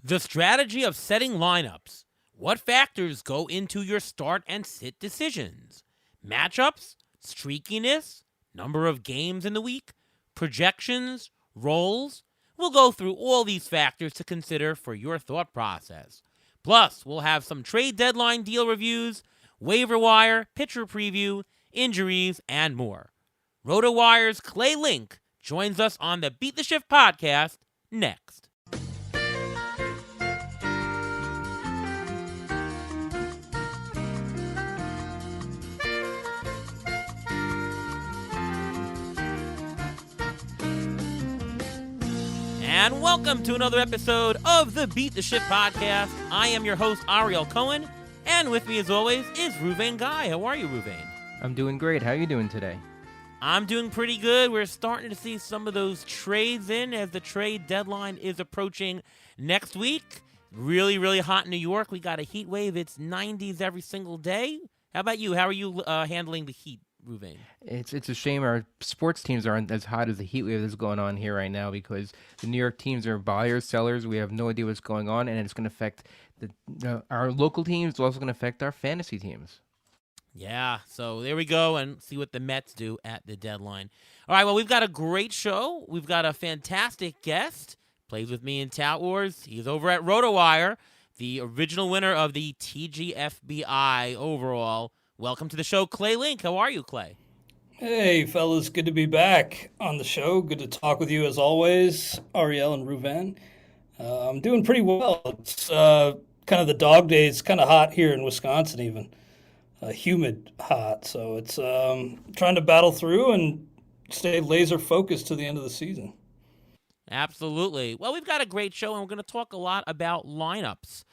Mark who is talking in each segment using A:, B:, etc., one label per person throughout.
A: The strategy of setting lineups. What factors go into your start and sit decisions? Matchups, streakiness, number of games in the week, projections, roles. We'll go through all these factors to consider for your thought process. Plus, we'll have some trade deadline deal reviews, waiver wire, pitcher preview, injuries, and more. RotoWire's Clay Link joins us on the Beat the Shift podcast next. And welcome to another episode of the Beat the Shift podcast. I am your host, Ariel Cohen, and with me as always is Ruvain Guy. How are you, Ruvain?
B: I'm doing great. How are you doing today?
A: I'm doing pretty good. We're starting to see some of those trades in as the trade deadline is approaching next week. Really, really hot in New York. We got a heat wave. It's 90s every single day. How about you? How are you handling the heat, Ruvain?
B: It's a shame our sports teams aren't as hot as the heat wave that's going on here right now because the New York teams are buyers, sellers. We have no idea what's going on, and it's going to affect our local teams. It's also going to affect our fantasy teams.
A: Yeah, so there we go, and see what the Mets do at the deadline. All right, well, we've got a great show. We've got a fantastic guest. Plays with me in Tout Wars. He's over at RotoWire, the original winner of the TGFBI overall. Welcome to the show, Clay Link. How are you, Clay?
C: Hey, fellas. Good to be back on the show. Good to talk with you as always, Ariel and Ruvain. I'm doing pretty well. It's kind of the dog days, kind of hot here in Wisconsin even. Humid hot. So it's trying to battle through and stay laser focused to the end of the season.
A: Absolutely. Well, we've got a great show, and we're going to talk a lot about lineups.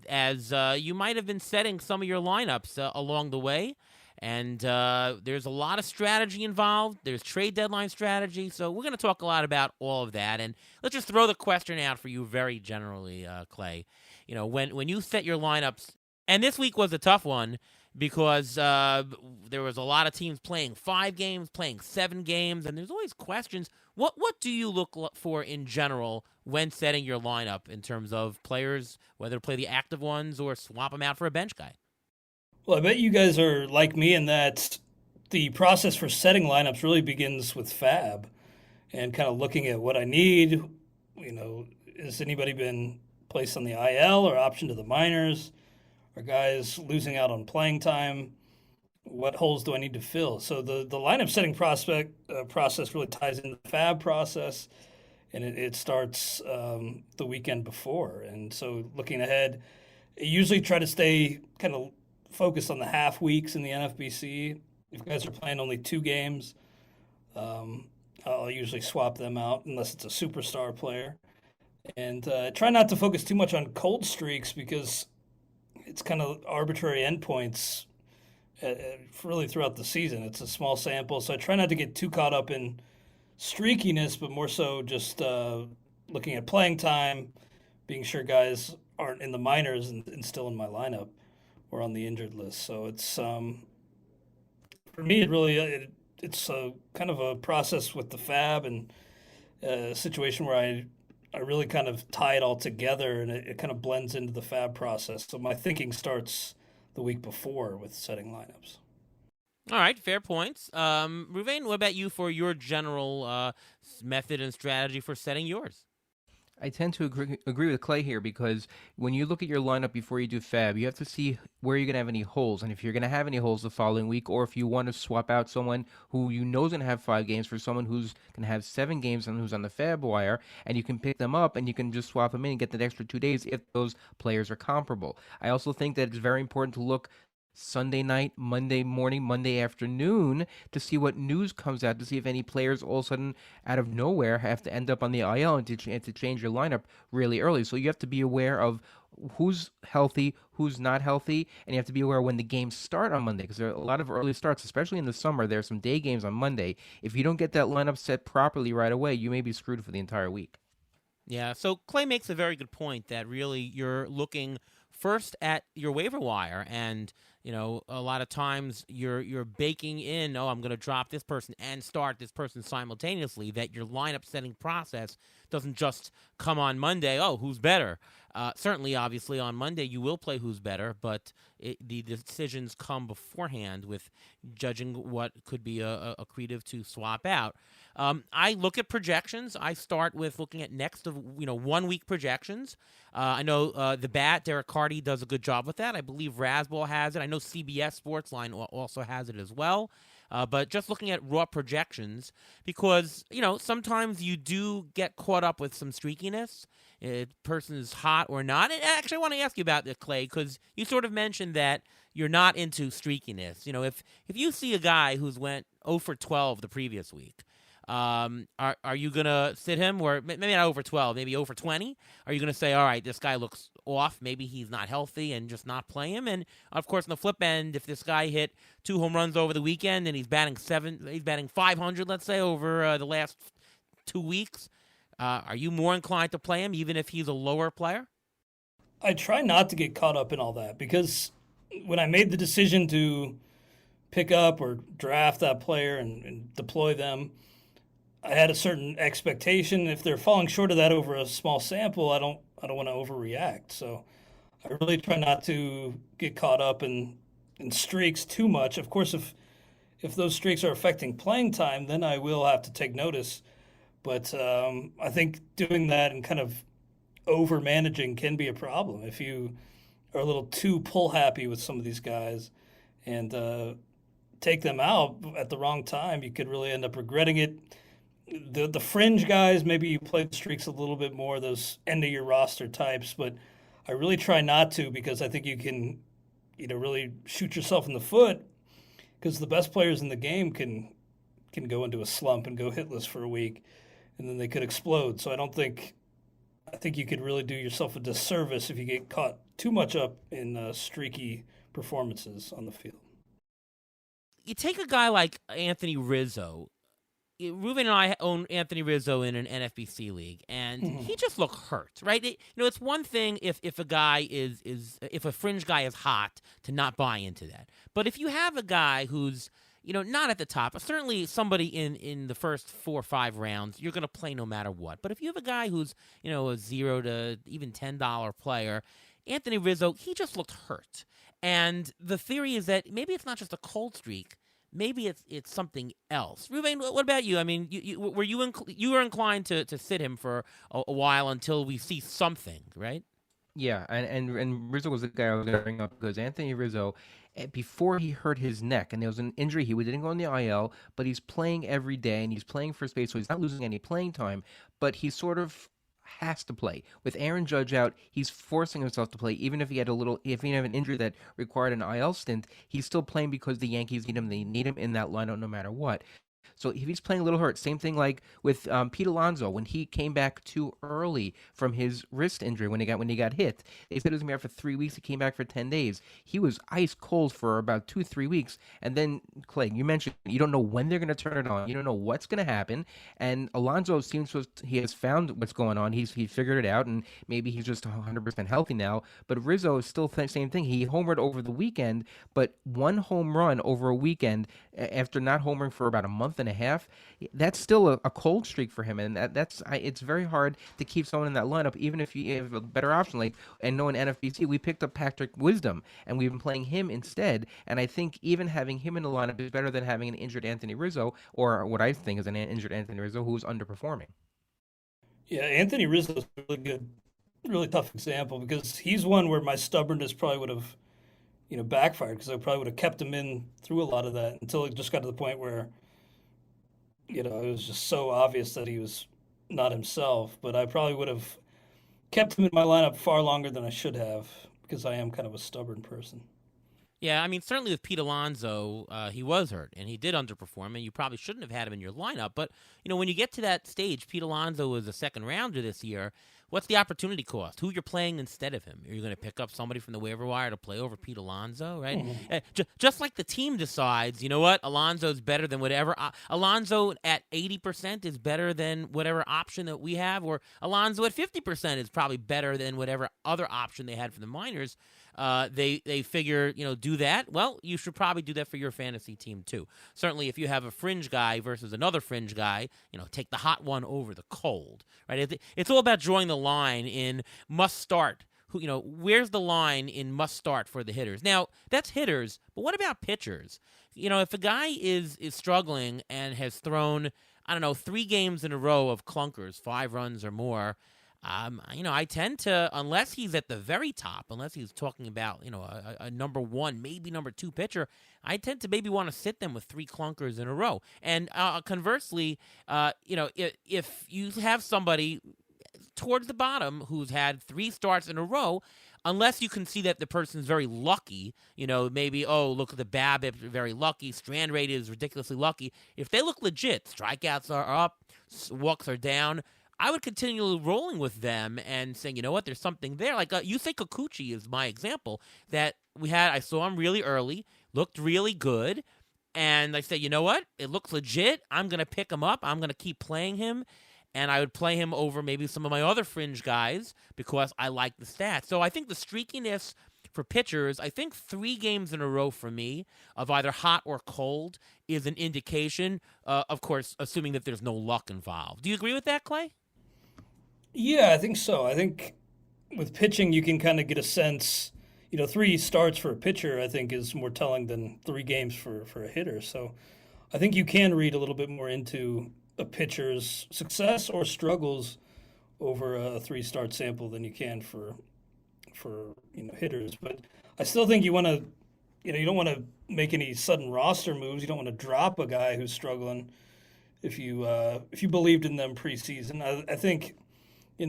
A: As you might have been setting some of your lineups along the way. And there's a lot of strategy involved. There's trade deadline strategy. So we're going to talk a lot about all of that. And let's just throw the question out for you very generally, Clay. You know, when you set your lineups, and this week was a tough one because there was a lot of teams playing 5 games, playing 7 games, and there's always questions. What do you look for in general when setting your lineup in terms of players, whether to play the active ones or swap them out for a bench guy?
C: Well, I bet you guys are like me in that the process for setting lineups really begins with Fab and kind of looking at what I need. You know, has anybody been placed on the IL or option to the minors? Are guys losing out on playing time? What holes do I need to fill? So the lineup setting process really ties into the Fab process, and it starts the weekend before. And so looking ahead, I usually try to stay kind of focused on the half weeks in the NFBC. If guys are playing only 2 games, I'll usually swap them out unless it's a superstar player. And try not to focus too much on cold streaks because it's kind of arbitrary endpoints really throughout the season. It's a small sample, so I try not to get too caught up in streakiness, but more so just looking at playing time, being sure guys aren't in the minors and still in my lineup or on the injured list. So it's for me, it's kind of a process with the Fab and a situation where I really kind of tie it all together, and it kind of blends into the Fab process. So my thinking starts the week before with setting lineups.
A: All right, fair points. Ruvain, what about you for your general method and strategy for setting yours?
B: I tend to agree with Clay here because when you look at your lineup before you do Fab, you have to see where you're going to have any holes. And if you're going to have any holes the following week, or if you want to swap out someone who you know is going to have 5 games for someone who's going to have 7 games and who's on the Fab wire, and you can pick them up and you can just swap them in and get that extra 2 days if those players are comparable. I also think that it's very important to look Sunday night, Monday morning, Monday afternoon to see what news comes out, to see if any players all of a sudden out of nowhere have to end up on the IL and to change your lineup really early. So you have to be aware of who's healthy, who's not healthy, and you have to be aware when the games start on Monday because there are a lot of early starts, especially in the summer. There are some day games on Monday. If you don't get that lineup set properly right away, you may be screwed for the entire week.
A: Yeah, so Clay makes a very good point that really you're looking first at your waiver wire, and a lot of times you're baking in, I'm going to drop this person and start this person simultaneously, that your lineup setting process doesn't just come on Monday, who's better. Certainly, obviously, on Monday you will play who's better, but the decisions come beforehand with judging what could be a accretive to swap out. I look at projections. I start with looking at next of 1 week projections. I know the Bat, Derek Carty, does a good job with that. I believe Rasball has it. I know CBS Sportsline also has it as well. But just looking at raw projections, because sometimes you do get caught up with some streakiness. Person is hot or not. And actually, I want to ask you about this, Clay, because you sort of mentioned that you're not into streakiness. If you see a guy who's went 0 for 12 the previous week, are you gonna sit him, or maybe not over 12, maybe over 20? Are you gonna say, all right, this guy looks off, maybe he's not healthy, and just not play him? And of course, on the flip end, if this guy hit 2 home runs over the weekend and he's batting 500, let's say, over the last 2 weeks, are you more inclined to play him even if he's a lower player?
C: I try not to get caught up in all that, because when I made the decision to pick up or draft that player and deploy them, I had a certain expectation. If they're falling short of that over a small sample, I don't want to overreact. So I really try not to get caught up in streaks too much. Of course, if those streaks are affecting playing time, then I will have to take notice. But I think doing that and kind of over managing can be a problem if you are a little too pull happy with some of these guys and take them out at the wrong time. You could really end up regretting it. The fringe guys, maybe you play the streaks a little bit more, those end of your roster types, but I really try not to, because I think you can, really shoot yourself in the foot, because the best players in the game can go into a slump and go hitless for a week, and then they could explode. So I think you could really do yourself a disservice if you get caught too much up in streaky performances on the field.
A: You take a guy like Anthony Rizzo. Ruben and I own Anthony Rizzo in an NFBC league, and he just looked hurt, right? It's one thing if a guy if a fringe guy is hot, to not buy into that. But if you have a guy who's not at the top, certainly somebody in the first 4 or 5 rounds, you're going to play no matter what. But if you have a guy who's a $0 to even $10 player, Anthony Rizzo, he just looked hurt. And the theory is that maybe it's not just a cold streak. Maybe it's something else. Ruben, what about you? I mean, you were inclined to sit him for a while until we see something, right?
B: Yeah, and Rizzo was the guy I was going to bring up, because Anthony Rizzo, before he hurt his neck, and there was an injury, he didn't go on the IL, but he's playing every day, and he's playing first base, so he's not losing any playing time, but he sort of has to play. With Aaron Judge out, he's forcing himself to play. Even if he had an injury that required an IL stint, he's still playing because the Yankees need him. They need him in that lineup no matter what. So if he's playing a little hurt, same thing like with Pete Alonso when he came back too early from his wrist injury when he got hit. They said it was going to be out for 3 weeks. He came back for 10 days. He was ice cold for about 2-3 weeks. And then, Clay, you mentioned you don't know when they're going to turn it on. You don't know what's going to happen. And Alonso he has found what's going on. He figured it out, and maybe he's just 100% healthy now. But Rizzo is still the same thing. He homered over the weekend, but 1 home run over a weekend after not homering for about a month and a half, that's still a cold streak for him, and it's very hard to keep someone in that lineup, even if you have a better option. Like, and knowing NFBC, we picked up Patrick Wisdom, and we've been playing him instead. And I think even having him in the lineup is better than having an injured Anthony Rizzo, or what I think is an injured Anthony Rizzo who's underperforming.
C: Yeah, Anthony Rizzo is a really good, really tough example, because he's one where my stubbornness probably would have, backfired, because I probably would have kept him in through a lot of that until it just got to the point where it was just so obvious that he was not himself. But I probably would have kept him in my lineup far longer than I should have, because I am kind of a stubborn person.
A: Yeah, I mean, certainly with Pete Alonso, he was hurt, and he did underperform, and you probably shouldn't have had him in your lineup. But, when you get to that stage, Pete Alonso was a second rounder this year. what's the opportunity cost? Who you're playing instead of him? Are you going to pick up somebody from the waiver wire to play over Pete Alonso, right? Just like the team decides, you know what, Alonso's better than whatever. Alonso at 80% is better than whatever option that we have, or Alonso at 50% is probably better than whatever other option they had for the minors. They figure, do that. Well, you should probably do that for your fantasy team too. Certainly, if you have a fringe guy versus another fringe guy, take the hot one over the cold, right? It's all about drawing the line in must start. Where's the line in must start for the hitters? Now, that's hitters, but what about pitchers? If a guy is struggling and has thrown, I don't know, 3 games in a row of clunkers, 5 runs or more, I tend to, unless he's at the very top, unless he's talking about, a number 1, maybe number 2 pitcher, I tend to maybe want to sit them with 3 clunkers in a row. And conversely, if you have somebody towards the bottom who's had 3 starts in a row, unless you can see that the person's very lucky, maybe, look at the BABIP, very lucky, strand rate is ridiculously lucky. If they look legit, strikeouts are up, walks are down, I would continue rolling with them and saying, you know what, there's something there. Like Yusei Kikuchi is my example that I saw him really early, looked really good, and I said, you know what, it looks legit. I'm going to pick him up. I'm going to keep playing him, and I would play him over maybe some of my other fringe guys because I like the stats. So I think the streakiness for pitchers, I think 3 games in a row for me of either hot or cold is an indication, of course, assuming that there's no luck involved. Do you agree with that, Clay?
C: Yeah, I think so. I think with pitching, you can kind of get a sense. 3 starts for a pitcher, I think, is more telling than 3 games for a hitter. So I think you can read a little bit more into a pitcher's success or struggles over a 3-start sample than you can for hitters. But I still think you want to, you don't want to make any sudden roster moves. You don't want to drop a guy who's struggling if you believed in them preseason. I think.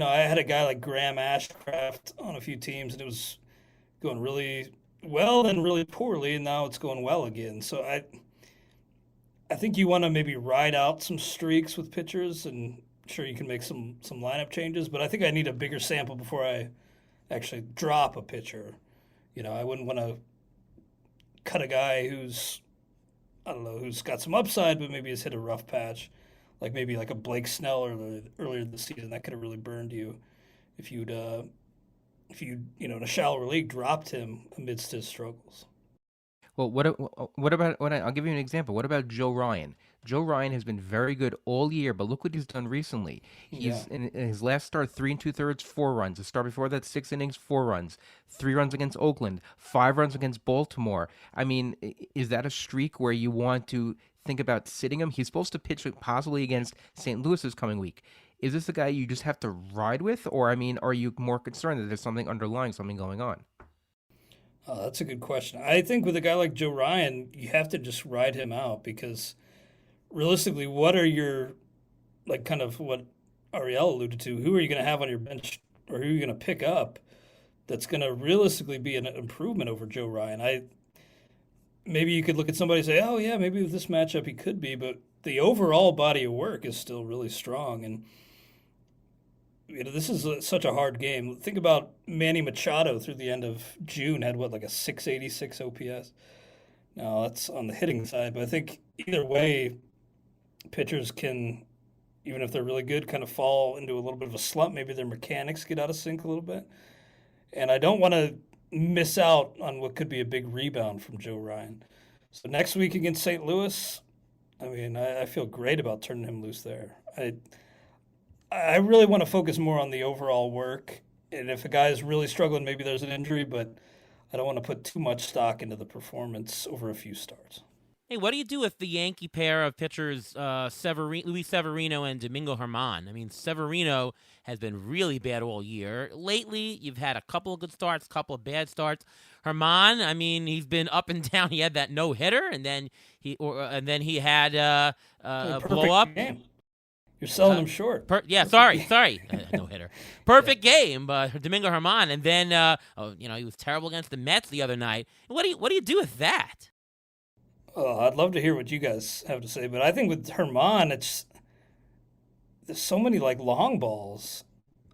C: I had a guy like Graham Ashcraft on a few teams, and it was going really well and really poorly, and now it's going well again. So I think you want to maybe ride out some streaks with pitchers, and sure you can make some lineup changes, but I think I need a bigger sample before I actually drop a pitcher. I wouldn't want to cut a guy who's got some upside, but maybe has hit a rough patch. Like maybe like a Blake Snell earlier this season, that could have really burned you if you'd in a shallower league dropped him amidst his struggles.
B: Well, what about I'll give you an example. What about Joe Ryan? Joe Ryan has been very good all year, but look what he's done recently. He's in his last start, 3 2/3, 4 runs. The start before that, 6 innings, 4 runs, 3 runs against Oakland, 5 runs against Baltimore. I mean, is that a streak where you want to think about sitting him? He's supposed to pitch possibly against St. Louis this coming week. Is this a guy you just have to ride with, or are you more concerned that there's something underlying, something going on?
C: Oh, that's a good question. I think with a guy like Joe Ryan, you have to just ride him out because realistically, what are your, like kind of what Ariel alluded to, who are you going to have on your bench or who are you going to pick up that's going to realistically be an improvement over Joe Ryan? Maybe you could look at somebody and say, oh, yeah, maybe with this matchup he could be, but the overall body of work is still really strong. And this is such a hard game. Think about Manny Machado through the end of June had like a 686 OPS. Now that's on the hitting side, but I think either way, pitchers can, even if they're really good, kind of fall into a little bit of a slump. Maybe their mechanics get out of sync a little bit. And I don't want to miss out on what could be a big rebound from Joe Ryan. So next week against St. Louis, I feel great about turning him loose there. I really want to focus more on the overall work. And if a guy is really struggling, maybe there's an injury, but I don't want to put too much stock into the performance over a few starts.
A: Hey, what do you do with the Yankee pair of pitchers, Luis Severino and Domingo Germán? Severino has been really bad all year. Lately, you've had a couple of good starts, a couple of bad starts. Germán, he's been up and down. He had that no-hitter, and then he had a blow-up. Game.
C: You're selling him short.
A: Sorry. No-hitter. Perfect game, Domingo Germán. And then, he was terrible against the Mets the other night. What do you do with that?
C: Oh, I'd love to hear what you guys have to say, but I think with Germán, there's so many like long balls.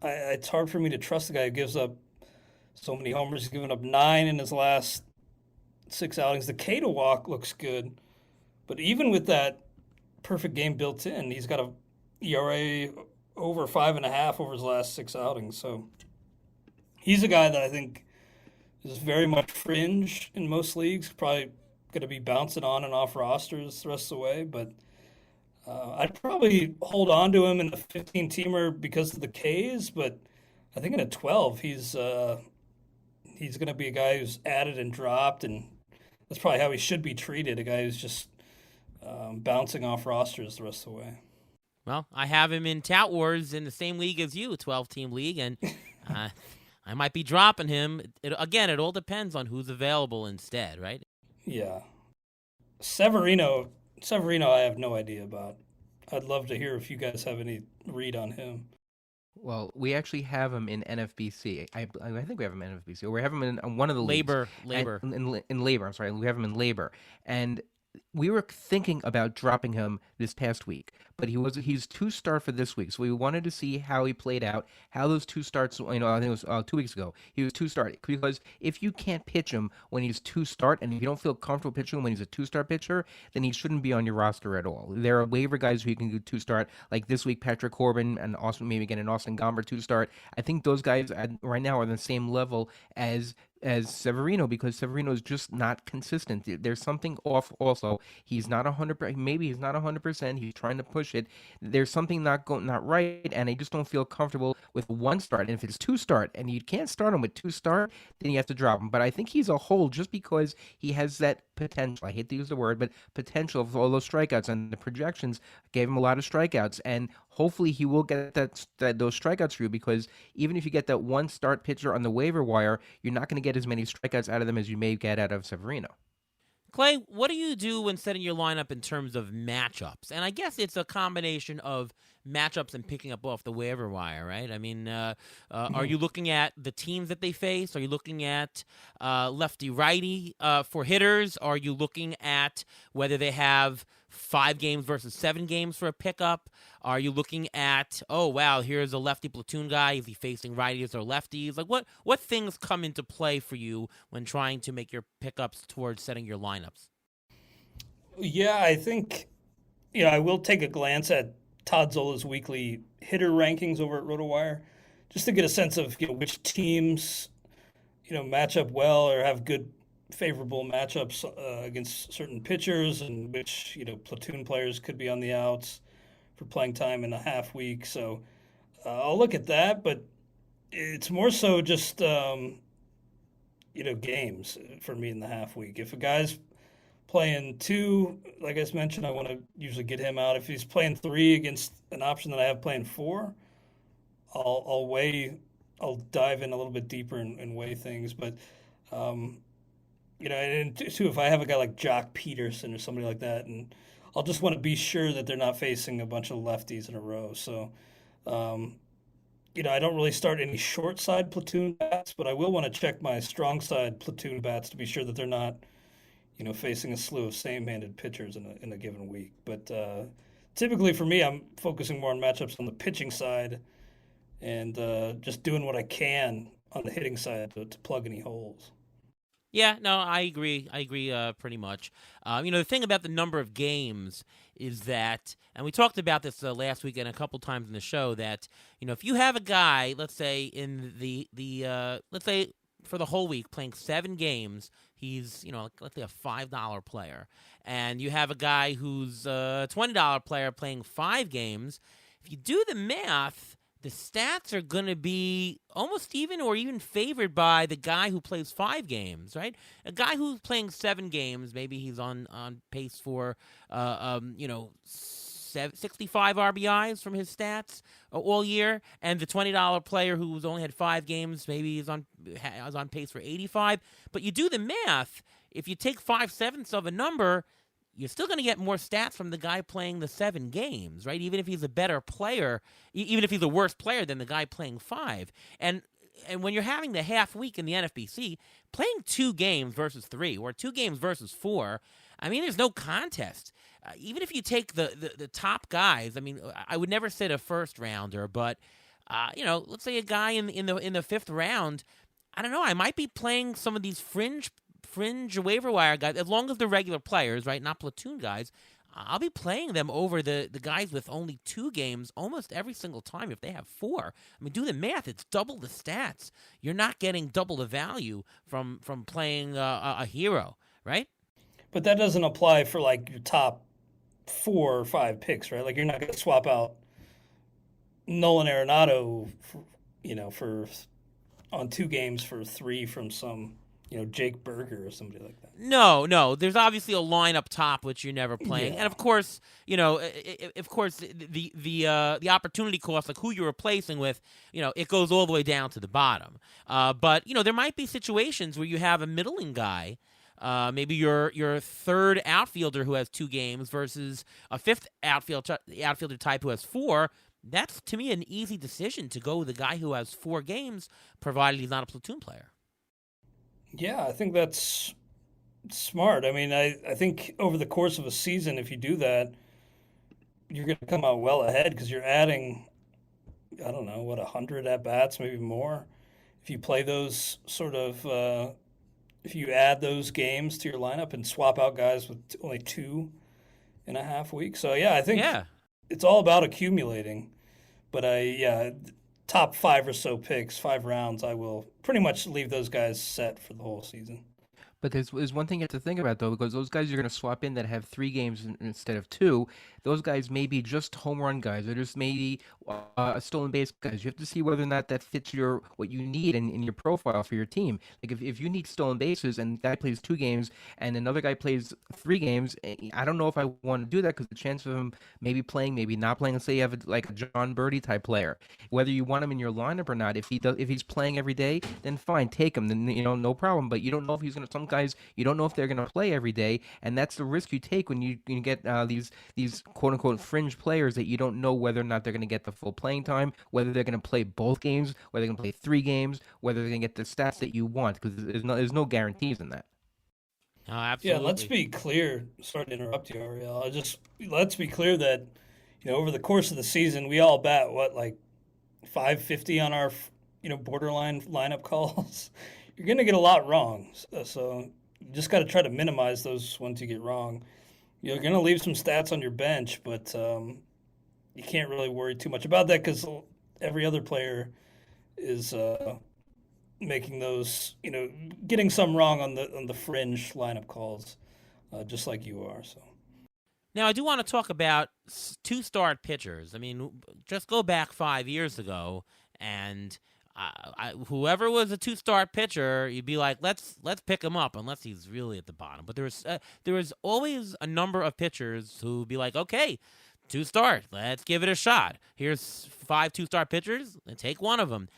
C: It's hard for me to trust the guy who gives up so many homers. He's given up 9 in his last 6 outings. The K to walk looks good, but even with that perfect game built in, he's got a ERA over 5.5 over his last 6 outings. So he's a guy that I think is very much fringe in most leagues. Probably going to be bouncing on and off rosters the rest of the way, but I'd probably hold on to him in the 15-teamer because of the Ks. But I think in a 12, he's going to be a guy who's added and dropped, and that's probably how he should be treated. A guy who's just bouncing off rosters the rest of the way.
A: Well, I have him in Tout Wars in the same league as you, 12-team league, and I might be dropping him. Again, it all depends on who's available instead, right?
C: Yeah. Severino, I have no idea about. I'd love to hear if you guys have any read on him.
B: Well, we actually have him in NFBC. I think we have him in NFBC. Or we have him in one of the leagues.
A: Labor.
B: In labor, I'm sorry. We have him in labor. And we were thinking about dropping him this past week, but he's 2-star for this week. So we wanted to see how he played out, how those 2 starts, I think it was 2 weeks ago. He was 2-star because if you can't pitch him when he's 2-start and if you don't feel comfortable pitching him when he's a 2-star pitcher, then he shouldn't be on your roster at all. There are waiver guys who you can do 2-start, like this week Patrick Corbin and maybe again an Austin Gomber 2-start. I think those guys right now are on the same level as Severino because Severino is just not consistent. There's something off also. He's not 100%. Maybe he's not 100%. He's trying to push it. There's something not right, and I just don't feel comfortable with 1-start. And if it's 2-start and you can't start him with 2-start, then you have to drop him. But I think he's a whole just because he has that potential. I hate to use the word, but potential of all those strikeouts, and the projections gave him a lot of strikeouts, and hopefully he will get those strikeouts for you because even if you get that 1-start pitcher on the waiver wire, you're not going to get as many strikeouts out of them as you may get out of Severino.
A: Clay, what do you do when setting your lineup in terms of matchups? And I guess it's a combination of matchups and picking up off the waiver wire, right? I mean, are you looking at the teams that they face? Are you looking at lefty-righty for hitters? Are you looking at whether they have 5 games versus 7 games for a pickup? Are you looking at, oh, wow, here's a lefty platoon guy. Is he facing righties or lefties? Like, what things come into play for you when trying to make your pickups towards setting your lineups?
C: Yeah, I think, I will take a glance at Todd Zola's weekly hitter rankings over at RotoWire just to get a sense of, which teams, match up well or have good favorable matchups against certain pitchers and which, platoon players could be on the outs for playing time in a half week. So I'll look at that, but it's more so just, games for me in the half week. If a guy's playing 2, like I mentioned, I want to usually get him out. If he's playing 3 against an option that I have playing 4, I'll dive in a little bit deeper and weigh things. But, and too, if I have a guy like Jock Peterson or somebody like that, and I'll just want to be sure that they're not facing a bunch of lefties in a row. So, I don't really start any short side platoon bats, but I will want to check my strong side platoon bats to be sure that they're not, facing a slew of same-handed pitchers in a given week. But typically for me, I'm focusing more on matchups on the pitching side and just doing what I can on the hitting side to plug any holes.
A: Yeah, no, I agree. Pretty much. The thing about the number of games is that, and we talked about this last week and a couple times in the show, that if you have a guy, let's say in the let's say for the whole week playing 7 games, he's let's say a $5 player, and you have a guy who's a $20 player playing 5 games. If you do the math, the stats are going to be almost even or even favored by the guy who plays 5 games, right? A guy who's playing 7 games, maybe he's on pace for, 65 RBIs from his stats all year, and the $20 player who's only had 5 games, maybe is on pace for 85. But you do the math, if you take 5/7 of a number, you're still going to get more stats from the guy playing the 7 games, right? Even if he's a better player, even if he's a worse player than the guy playing 5. And when you're having the half week in the NFBC, playing 2 games versus 3 or 2 games versus 4, I mean, there's no contest. Even if you take the top guys, I mean, I would never sit a first rounder, but let's say a guy in the fifth round. I don't know. I might be playing some of these fringe waiver wire guys, as long as they're regular players, right? Not platoon guys. I'll be playing them over the guys with only 2 games almost every single time if they have 4. I mean, do the math. It's double the stats. You're not getting double the value from playing a hero, right?
C: But that doesn't apply for like your top 4 or 5 picks, right? Like you're not going to swap out Nolan Arenado, for on 2 games for 3 from some, Jake Berger or somebody like that.
A: No. There's obviously a line up top which you're never playing,
C: Yeah.
A: and of course, the opportunity cost, like who you're replacing with, it goes all the way down to the bottom. But there might be situations where you have a middling guy. Maybe your third outfielder who has 2 games versus a fifth outfielder type who has 4. That's, to me, an easy decision to go with a guy who has 4 games, provided he's not a platoon player.
C: Yeah, I think that's smart. I mean, I think over the course of a season, if you do that, you're going to come out well ahead because you're adding, I don't know, 100 at bats, maybe more. If you play those if you add those games to your lineup and swap out guys with only 2.5 weeks. So, yeah, I think
A: Yeah.
C: it's all about accumulating. But top 5 or so picks, 5 rounds, I will pretty much leave those guys set for the whole season.
B: But there's one thing you have to think about, though, because those guys you're going to swap in that have 3 games instead of 2, those guys may be just home run guys or just maybe stolen base guys. You have to see whether or not that fits what you need in your profile for your team. Like if you need stolen bases and that guy plays 2 games and another guy plays 3 games, I don't know if I want to do that because the chance of him maybe playing, maybe not playing. Let's say you have like a John Birdie type player, whether you want him in your lineup or not. If he's playing every day, then fine, take him. Then no problem. But you don't know if he's going to. Some guys you don't know if they're going to play every day, and that's the risk you take when you get these quote unquote fringe players that you don't know whether or not they're going to get the full playing time, whether they're going to play both games, whether they're going to play 3 games, whether they're going to get the stats that you want, because there's no guarantees in that.
A: Oh,
C: Yeah,
A: absolutely.
C: let's be clear. Sorry to interrupt you, Ariel. Let's be clear that over the course of the season, we all bat like 550 on our borderline lineup calls. You're gonna get a lot wrong, so you just got to try to minimize those ones you get wrong. You're gonna leave some stats on your bench, but you can't really worry too much about that because every other player is making those, getting some wrong on the fringe lineup calls, just like you are. So
A: Now, I do want to talk about 2-start pitchers. I mean, just go back 5 years ago, and whoever was a 2-start pitcher, you'd be like, let's pick him up, unless he's really at the bottom. But there was always a number of pitchers who'd be like, okay, 2-start, let's give it a shot. Here's 5 2-start pitchers, and take one of them.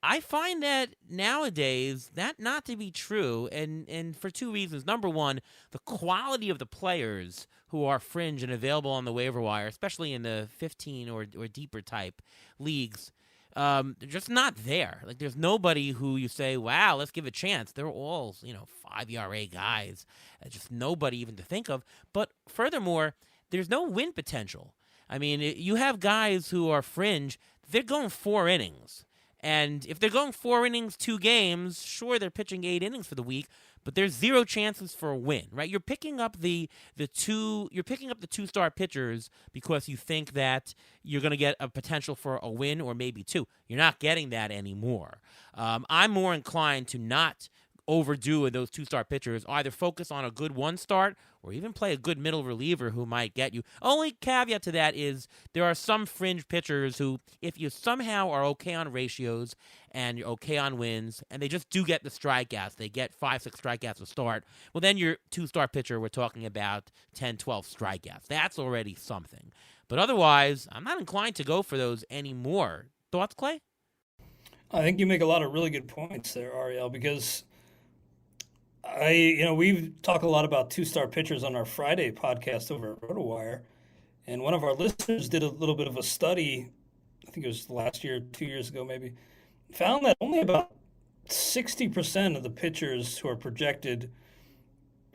A: I find that nowadays that not to be true, and for 2 reasons. Number one, the quality of the players who are fringe and available on the waiver wire, especially in the 15 or deeper type leagues, they're just not there. Like, there's nobody who you say, wow, let's give a chance. They're all 5 ERA guys, just nobody even to think of. But furthermore, there's no win potential. I mean, you have guys who are fringe, they're going 4 innings. And if they're going 4 innings, 2 games, sure, they're pitching 8 innings for the week, but there's 0 chances for a win, right? You're picking up the 2-start pitchers because you think that you're going to get a potential for a win or maybe 2. You're not getting that anymore. I'm more inclined to not overdo with those 2-start pitchers. Either focus on a good 1-start or even play a good middle reliever who might get you. Only caveat to that is there are some fringe pitchers who, if you somehow are okay on ratios and you're okay on wins, and they just do get the strikeouts, they get 5-6 strikeouts to start, well, then your 2-star pitcher, we're talking about 10, 12 strikeouts. That's already something. But otherwise, I'm not inclined to go for those anymore. Thoughts, Clay?
C: I think you make a lot of really good points there, Ariel, because we've talked a lot about 2-star pitchers on our Friday podcast over at RotoWire, and one of our listeners did a little bit of a study, I think it was last year, 2 years ago maybe, found that only about 60% of the pitchers who are projected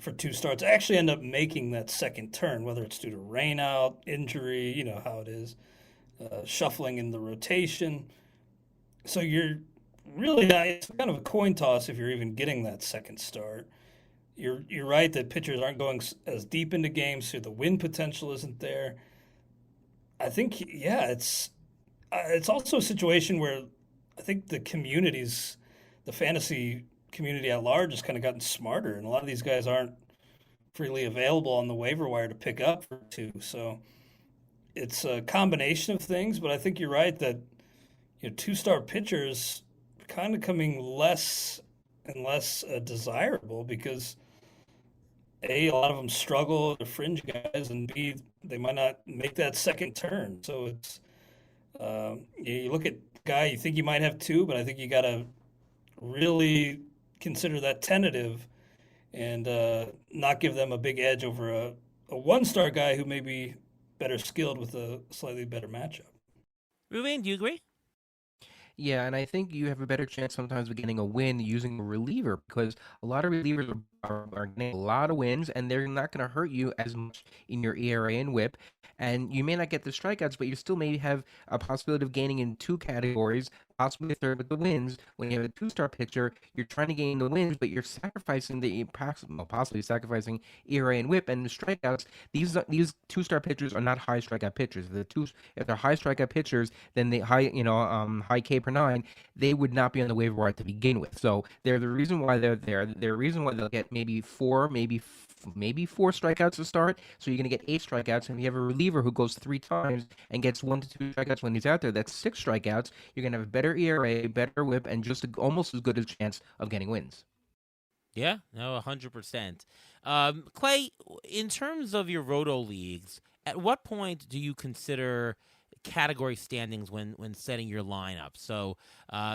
C: for 2 starts actually end up making that second turn, whether it's due to rain out, injury, you know how it is. shuffling in the rotation. So you're really not, it's kind of a coin toss if you're even getting that second start. You're right that pitchers aren't going as deep into games, so the win potential isn't there. I think, yeah, it's also a situation where I think the fantasy community at large has kind of gotten smarter, and a lot of these guys aren't freely available on the waiver wire to pick up for two. So it's a combination of things, but I think you're right that two-star pitchers kind of coming less and less desirable because a lot of them struggle, they're fringe guys, and B, they might not make that second turn. So it's you look at the guy, you think you might have two, but I think you got to really consider that tentative and not give them a big edge over a one-star guy who may be better skilled with a slightly better matchup.
A: Ruben, do you agree?
B: Yeah, and I think you have a better chance sometimes of getting a win using a reliever because a lot of relievers are getting a lot of wins and they're not going to hurt you as much in your ERA and WHIP. And you may not get the strikeouts, but you still may have a possibility of gaining in two categories, possibly a third with the wins. When you have a two-star pitcher, you're trying to gain the wins, but you're sacrificing possibly sacrificing ERA and WHIP and the strikeouts. These two-star pitchers are not high strikeout pitchers. If they're high strikeout pitchers, then they high K per nine, they would not be on the waiver wire to begin with. So they're the reason why they're there. They're the reason why they'll get maybe four strikeouts to start. So you're going to get 8 strikeouts. And if you have a reliever who goes 3 times and gets 1 to 2 strikeouts when he's out there, that's 6 strikeouts. You're going to have a better ERA, better WHIP, and just almost as good a chance of getting wins.
A: Yeah, no, 100%. Clay, in terms of your roto leagues, at what point do you consider category standings when setting your lineup? So,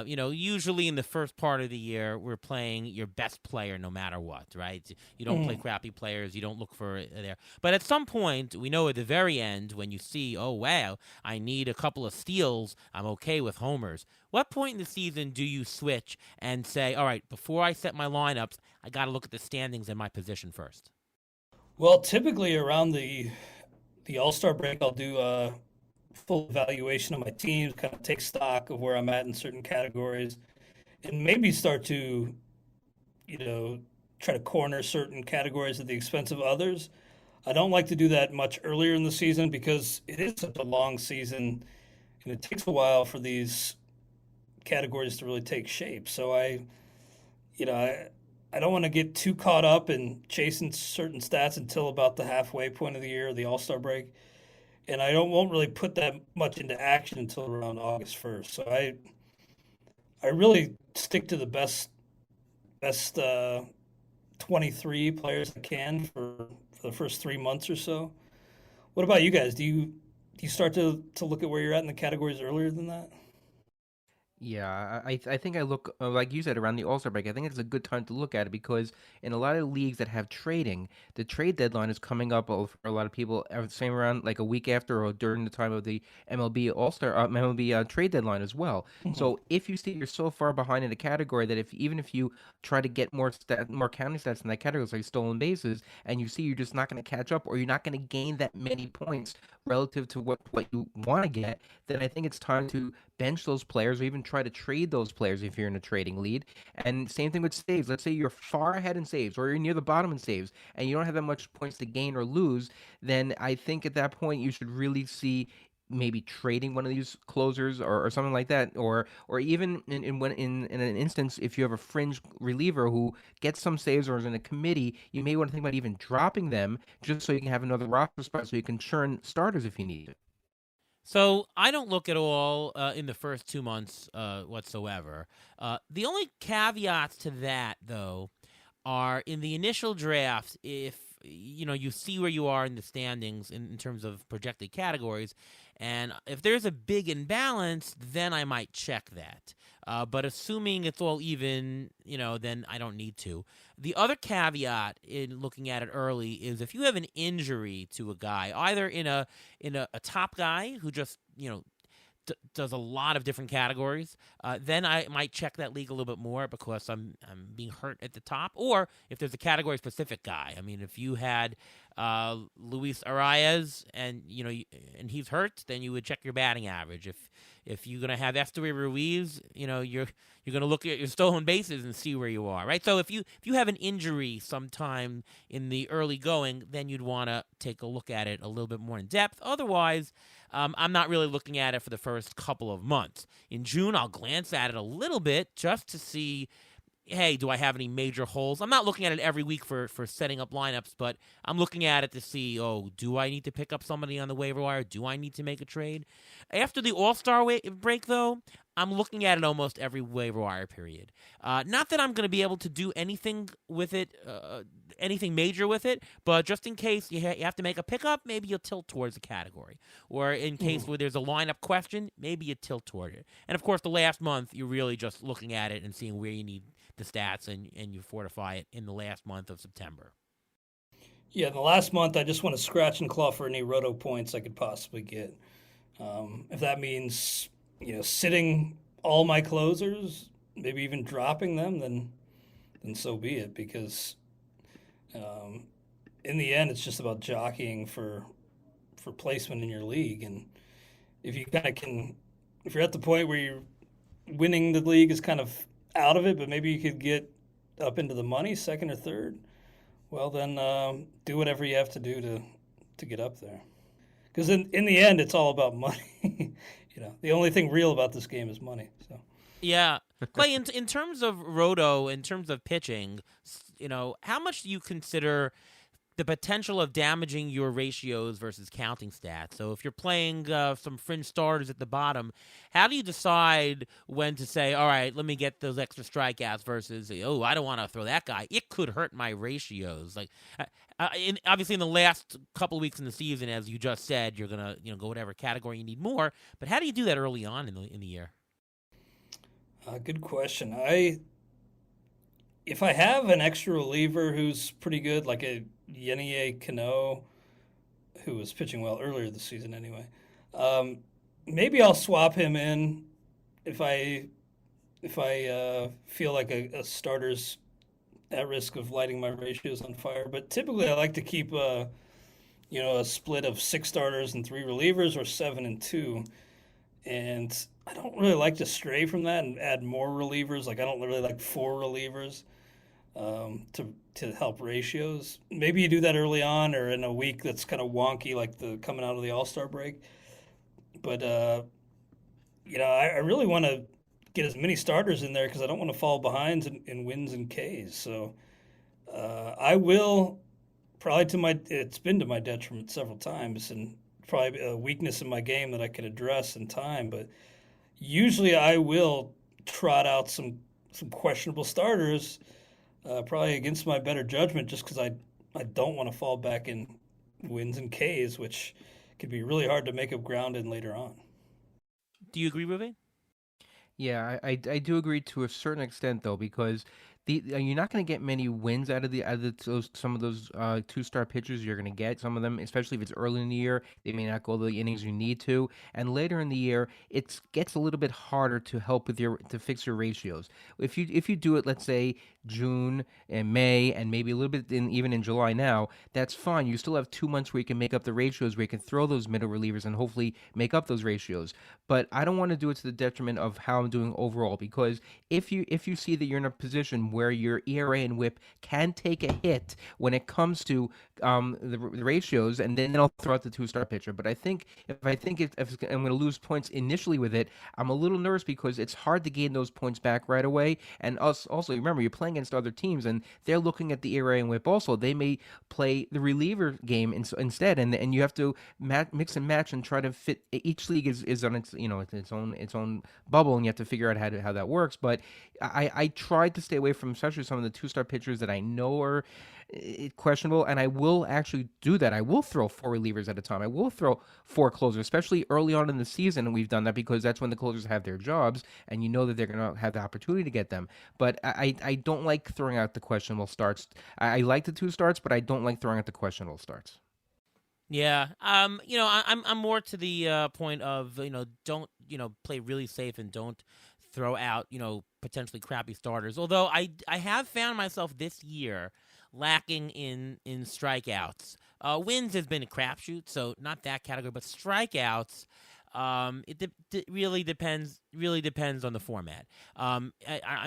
A: usually in the first part of the year, we're playing your best player no matter what, right? You don't play crappy players. You don't look for it there. But at some point, we know at the very end, when you see, oh, wow, I need a couple of steals, I'm okay with homers. What point in the season do you switch and say, all right, before I set my lineups, I got to look at the standings and my position first?
C: Well, typically around the All Star break, I'll do full evaluation of my teams, kind of take stock of where I'm at in certain categories, and maybe start to, try to corner certain categories at the expense of others. I don't like to do that much earlier in the season because it is such a long season and it takes a while for these categories to really take shape. So I don't want to get too caught up in chasing certain stats until about the halfway point of the year, the All Star break, and I won't really put that much into action until around August 1st. So I really stick to the best 23 players I can for the first 3 months or so. What about you guys? Do you start to look at where you're at in the categories earlier than that?
B: Yeah, I think I look like you said around the All Star break. I think it's a good time to look at it because in a lot of leagues that have trading, the trade deadline is coming up for a lot of people. Same around like a week after or during the time of the MLB All Star MLB trade deadline as well.
C: Mhm.
B: So if you see you're so far behind in a category that if you try to get more counting stats in that category, like stolen bases, and you see you're just not going to catch up or you're not going to gain that many points relative to what you want to get, then I think it's time to bench those players or even try to trade those players if you're in a trading lead. And same thing with saves. Let's say you're far ahead in saves or you're near the bottom in saves and you don't have that much points to gain or lose, then I think at that point you should really see maybe trading one of these closers or something like that or even in an instance if you have a fringe reliever who gets some saves or is in a committee you may want to think about even dropping them just so you can have another roster spot so you can churn starters if you need it.
A: So I don't look at all in the first 2 months whatsoever. The only caveats to that, though, are in the initial draft. If you see where you are in the standings in terms of projected categories, and if there's a big imbalance, then I might check that. But assuming it's all even, then I don't need to. The other caveat in looking at it early is if you have an injury to a guy, either in a top guy who just does a lot of different categories, then I might check that league a little bit more because I'm being hurt at the top. Or if there's a category specific guy, I mean, if you had Luis Arias, and and he's hurt, then you would check your batting average. If you're gonna have Esteury Ruiz, you're gonna look at your stolen bases and see where you are, right? So if you have an injury sometime in the early going, then you'd want to take a look at it a little bit more in depth. Otherwise, I'm not really looking at it for the first couple of months. In June, I'll glance at it a little bit just to see, hey, do I have any major holes? I'm not looking at it every week for setting up lineups, but I'm looking at it to see, oh, do I need to pick up somebody on the waiver wire? Do I need to make a trade? After the All-Star break, though, I'm looking at it almost every waiver wire period. Not that I'm going to be able to do anything with it, anything major with it, but just in case you have to make a pickup, maybe you'll tilt towards a category. Or in case where there's a lineup question, maybe you tilt toward it. And of course, the last month, you're really just looking at it and seeing where you need the stats, and you fortify it in the last month of September.
C: Yeah, in the last month, I just want to scratch and claw for any roto points I could possibly get. If that means, sitting all my closers, maybe even dropping them, then so be it. Because in the end, it's just about jockeying for placement in your league. And if you kind of if you're at the point where you're winning the league is kind of out of it, but maybe you could get up into the money, second or third, well, then do whatever you have to do to get up there. Because in the end, it's all about money. The only thing real about this game is money. So
A: yeah, Clay, in terms of roto, in terms of pitching, how much do you consider the potential of damaging your ratios versus counting stats? So if you're playing some fringe starters at the bottom, how do you decide when to say, all right, let me get those extra strikeouts versus, oh, I don't want to throw that guy. It could hurt my ratios. Like, obviously in the last couple of weeks in the season, as you just said, you're going to go whatever category you need more. But how do you do that early on in the year?
C: Good question. If I have an extra reliever who's pretty good, like a Yenier Cano, who was pitching well earlier this season anyway, maybe I'll swap him in if I feel like a starter's at risk of lighting my ratios on fire. But typically, I like to keep a split of 6 starters and 3 relievers, or 7 and 2. And I don't really like to stray from that and add more relievers. Like I don't really like 4 relievers to help ratios. Maybe you do that early on or in a week that's kind of wonky, like the coming out of the All-Star break. But I really want to get as many starters in there because I don't want to fall behind in wins and Ks. So I will probably it's been to my detriment several times, and probably a weakness in my game that I could address in time. But usually I will trot out some questionable starters, probably against my better judgment, just because I don't want to fall back in wins and Ks, which could be really hard to make up ground in later on.
A: Do you agree, Ruby?
B: Yeah, I do agree to a certain extent though, because you're not going to get many wins out of some of those 2-star pitchers. You're going to get some of them, especially if it's early in the year. They may not go the innings you need to, and later in the year, it gets a little bit harder to help with to fix your ratios. If you do it, let's say June and May, and maybe a little bit even in July now, that's fine. You still have 2 months where you can make up the ratios, where you can throw those middle relievers and hopefully make up those ratios. But I don't want to do it to the detriment of how I'm doing overall, because if you see that you're in a position where your ERA and WHIP can take a hit when it comes to the ratios, and then I'll throw out the 2-star pitcher. But I think if I'm going to lose points initially with it, I'm a little nervous because it's hard to gain those points back right away. And also remember, you're playing against other teams, and they're looking at the ERA and WHIP also. They may play the reliever game instead, and you have to mix and match and try to fit. Each league is on its its own bubble, and you have to figure out how that works. But I tried to stay away from especially some of the 2-star pitchers that I know are questionable, and I will actually do that. I will throw 4 relievers at a time. I will throw 4 closers, especially early on in the season, and we've done that because that's when the closers have their jobs, and you know that they're going to have the opportunity to get them. But I don't like throwing out the questionable starts. I like the 2 starts, but I don't like throwing out the questionable starts.
A: Yeah. I'm more to the point of, don't, play really safe and don't throw out, potentially crappy starters. Although I have found myself this year lacking in strikeouts. Wins has been a crapshoot, so not that category, but strikeouts. Really depends. Really depends on the format. I'm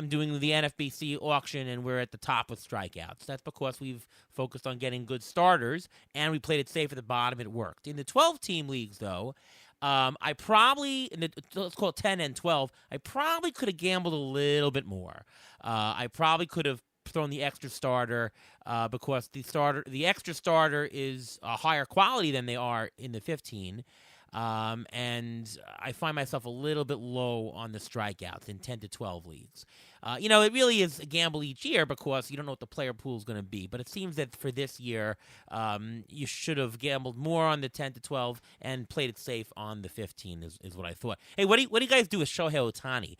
A: doing the NFBC auction, and we're at the top with strikeouts. That's because we've focused on getting good starters, and we played it safe at the bottom. It worked. In the 12-team leagues, though, I probably let's call it 10 and 12. I probably could have gambled a little bit more. I probably could have thrown the extra starter because the extra starter is a higher quality than they are in the 15. And I find myself a little bit low on the strikeouts in 10 to 12 leagues. It really is a gamble each year because you don't know what the player pool is going to be. But it seems that for this year, you should have gambled more on the 10 to 12 and played it safe on the 15 is what I thought. Hey, what do you guys do with Shohei Ohtani?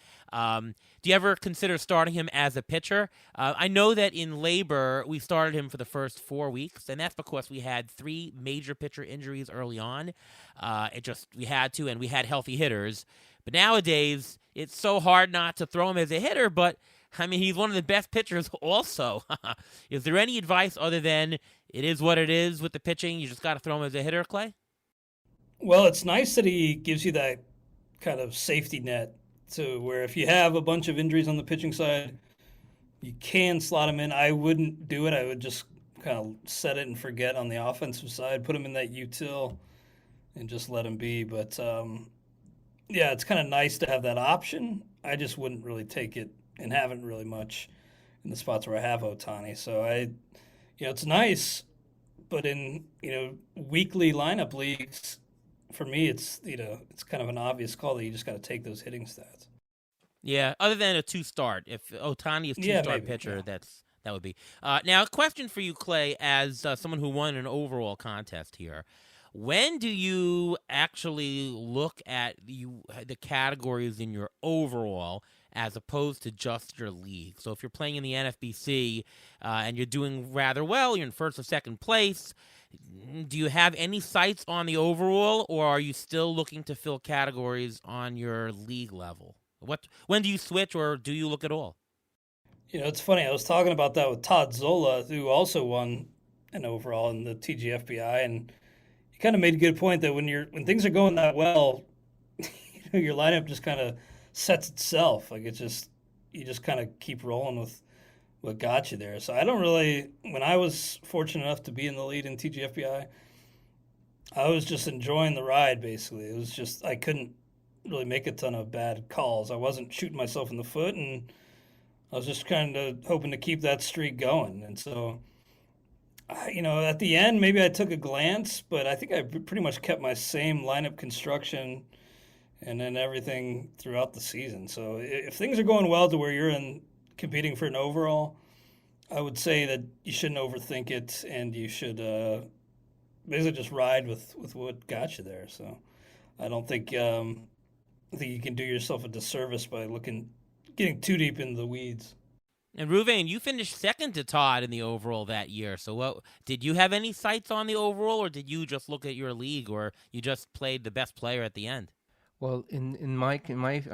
A: Do you ever consider starting him as a pitcher? I know that in labor, we started him for the first 4 weeks, and that's because we had 3 major pitcher injuries early on. We had to, and we had healthy hitters. But nowadays, it's so hard not to throw him as a hitter, but, I mean, he's one of the best pitchers also. Is there any advice other than it is what it is with the pitching? You just got to throw him as a hitter, Clay?
C: Well, it's nice that he gives you that kind of safety net to where if you have a bunch of injuries on the pitching side, you can slot him in. I wouldn't do it. I would just kind of set it and forget on the offensive side, put him in that util and just let him be. But, yeah, it's kind of nice to have that option. I just wouldn't really take it and haven't really much in the spots where I have Ohtani. So it's nice, but in, weekly lineup leagues, for me, it's kind of an obvious call that you just got to take those hitting stats.
A: Yeah, other than a 2-start. If Ohtani is 2-star pitcher,
C: yeah.
A: that would be. Now, a question for you, Clay, as someone who won an overall contest here. When do you actually look at the categories in your overall as opposed to just your league? So if you're playing in the NFBC and you're doing rather well, you're in first or second place, do you have any sights on the overall, or are you still looking to fill categories on your league level? When do you switch, or do you look at all?
C: It's funny. I was talking about that with Todd Zola, who also won an overall in the TGFBI, and he kind of made a good point that when things are going that well, your lineup just kind of sets itself. Like you just kind of keep rolling with what got you there. So I don't really. When I was fortunate enough to be in the lead in TGFBI, I was just enjoying the ride. Basically, it was just I couldn't really make a ton of bad calls. I wasn't shooting myself in the foot, and I was just kind of hoping to keep that streak going. And so, at the end, maybe I took a glance, but I think I pretty much kept my same lineup construction and then everything throughout the season. So if things are going well to where you're competing for an overall, I would say that you shouldn't overthink it, and you should basically just ride with what got you there. So I don't think you can do yourself a disservice by getting too deep into the weeds.
A: And Ruvain, you finished second to Todd in the overall that year. So did you have any sights on the overall, or did you just look at your league, or you just played the best player at the end?
B: Well, in my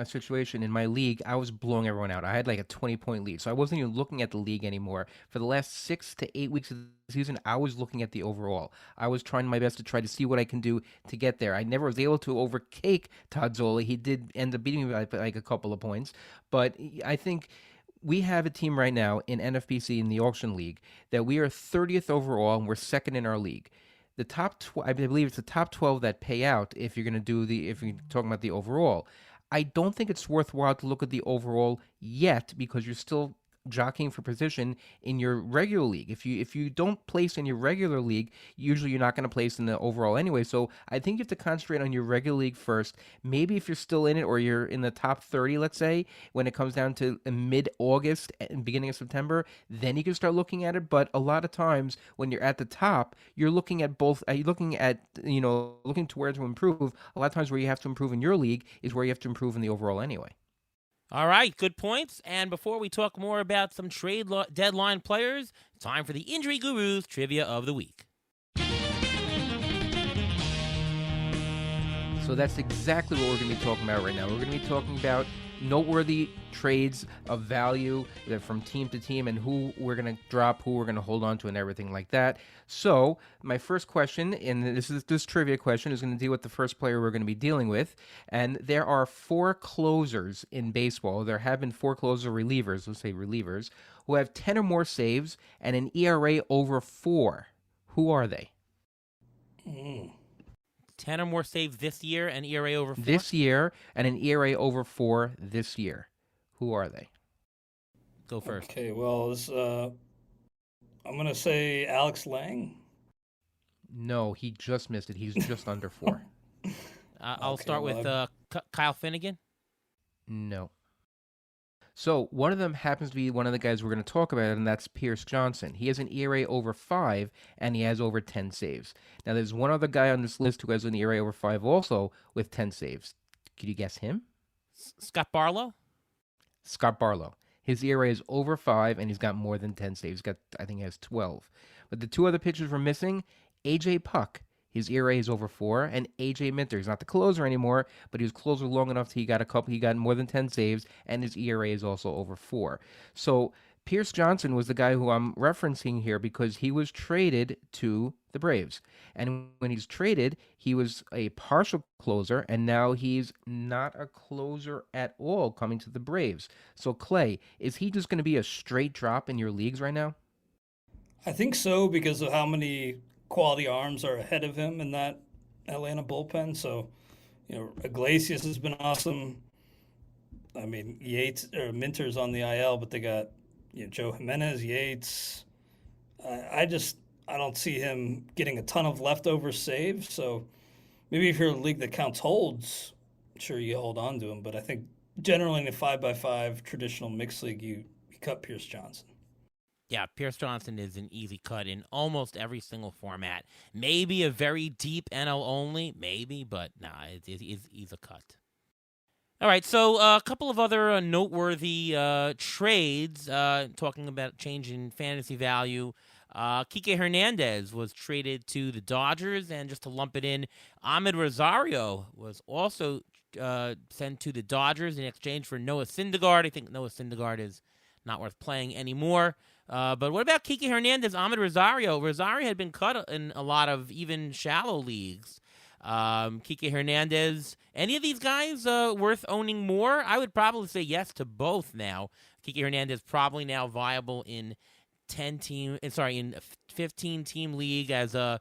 B: situation, in my league, I was blowing everyone out. I had like a 20-point lead, so I wasn't even looking at the league anymore. For the last 6 to 8 weeks of the season, I was looking at the overall. I was trying my best to try to see what I can do to get there. I never was able to overcake Todd Zola. He did end up beating me by like a couple of points, but I think we have a team right now in NFBC in the auction league that we are 30th overall and we're second in our league. The top, I believe it's the top 12 that pay out if you're going to if you're talking about the overall. I don't think it's worthwhile to look at the overall yet because you're still jockeying for position in your regular league. If you don't place in your regular league, usually you're not going to place in the overall anyway. So I think you have to concentrate on your regular league first. Maybe if you're still in it or you're in the top 30, let's say, when it comes down to mid-August and beginning of September, then you can start looking at it. But a lot of times when you're at the top, you're looking at both. You're looking at looking to where to improve. A lot of times where you have to improve in your league is where you have to improve in the overall anyway.
A: All right, good points. And before we talk more about some trade deadline players, it's time for the Injury Gurus Trivia of the Week.
B: So that's exactly what we're going to be talking about right now. We're going to be talking about noteworthy trades of value from team to team and who we're going to drop, who we're going to hold on to, and everything like that. So, my first question, and this trivia question, is going to deal with the first player we're going to be dealing with. And there are 4 closers in baseball. There have been 4 closer relievers, let's say relievers, who have 10 or more saves and an ERA over 4. Who are they?
A: 10 or more saves this year and ERA over 4?
B: This year, and an ERA over 4 this year. Who are they?
A: Go first.
C: Okay, well, I'm going to say Alex Lang.
B: No, he just missed it. He's just under 4.
A: I'll
C: Okay,
A: start with Kyle Finnegan.
B: No. So one of them happens to be one of the guys we're going to talk about, and that's Pierce Johnson. He has an ERA over 5, and he has over 10 saves. Now, there's one other guy on this list who has an ERA over 5 also with 10 saves. Could you guess him?
A: Scott Barlow?
B: Scott Barlow. His ERA is over 5, and he's got more than 10 saves. I think he has 12. But the 2 other pitchers we're missing, A.J. Puck. His ERA is over 4, and A.J. Minter. He's not the closer anymore, but he was closer long enough he got more than 10 saves, and his ERA is also over 4. So Pierce Johnson was the guy who I'm referencing here because he was traded to the Braves. And when he's traded, he was a partial closer, and now he's not a closer at all coming to the Braves. So Clay, is he just going to be a straight drop in your leagues right now?
C: I think so because of how many quality arms are ahead of him in that Atlanta bullpen. So, Iglesias has been awesome. I mean, Yates or Minter's on the IL, but they got Joe Jimenez, Yates. I don't see him getting a ton of leftover saves. So maybe if you're a league that counts holds, sure you hold on to him. But I think generally in a 5x5 traditional mixed league, you cut Pierce Johnson.
A: Yeah, Pierce Johnson is an easy cut in almost every single format. Maybe a very deep NL only, maybe, but he's a cut. All right, so a couple of other noteworthy trades, talking about change in fantasy value. Kike Hernandez was traded to the Dodgers, and just to lump it in, Ahmed Rosario was also sent to the Dodgers in exchange for Noah Syndergaard. I think Noah Syndergaard is not worth playing anymore. But what about Kike Hernandez, Ahmed Rosario? Rosario had been cut in a lot of even shallow leagues. Kike Hernandez, any of these guys worth owning more? I would probably say yes to both now. Kike Hernandez probably now viable in 15-team league as a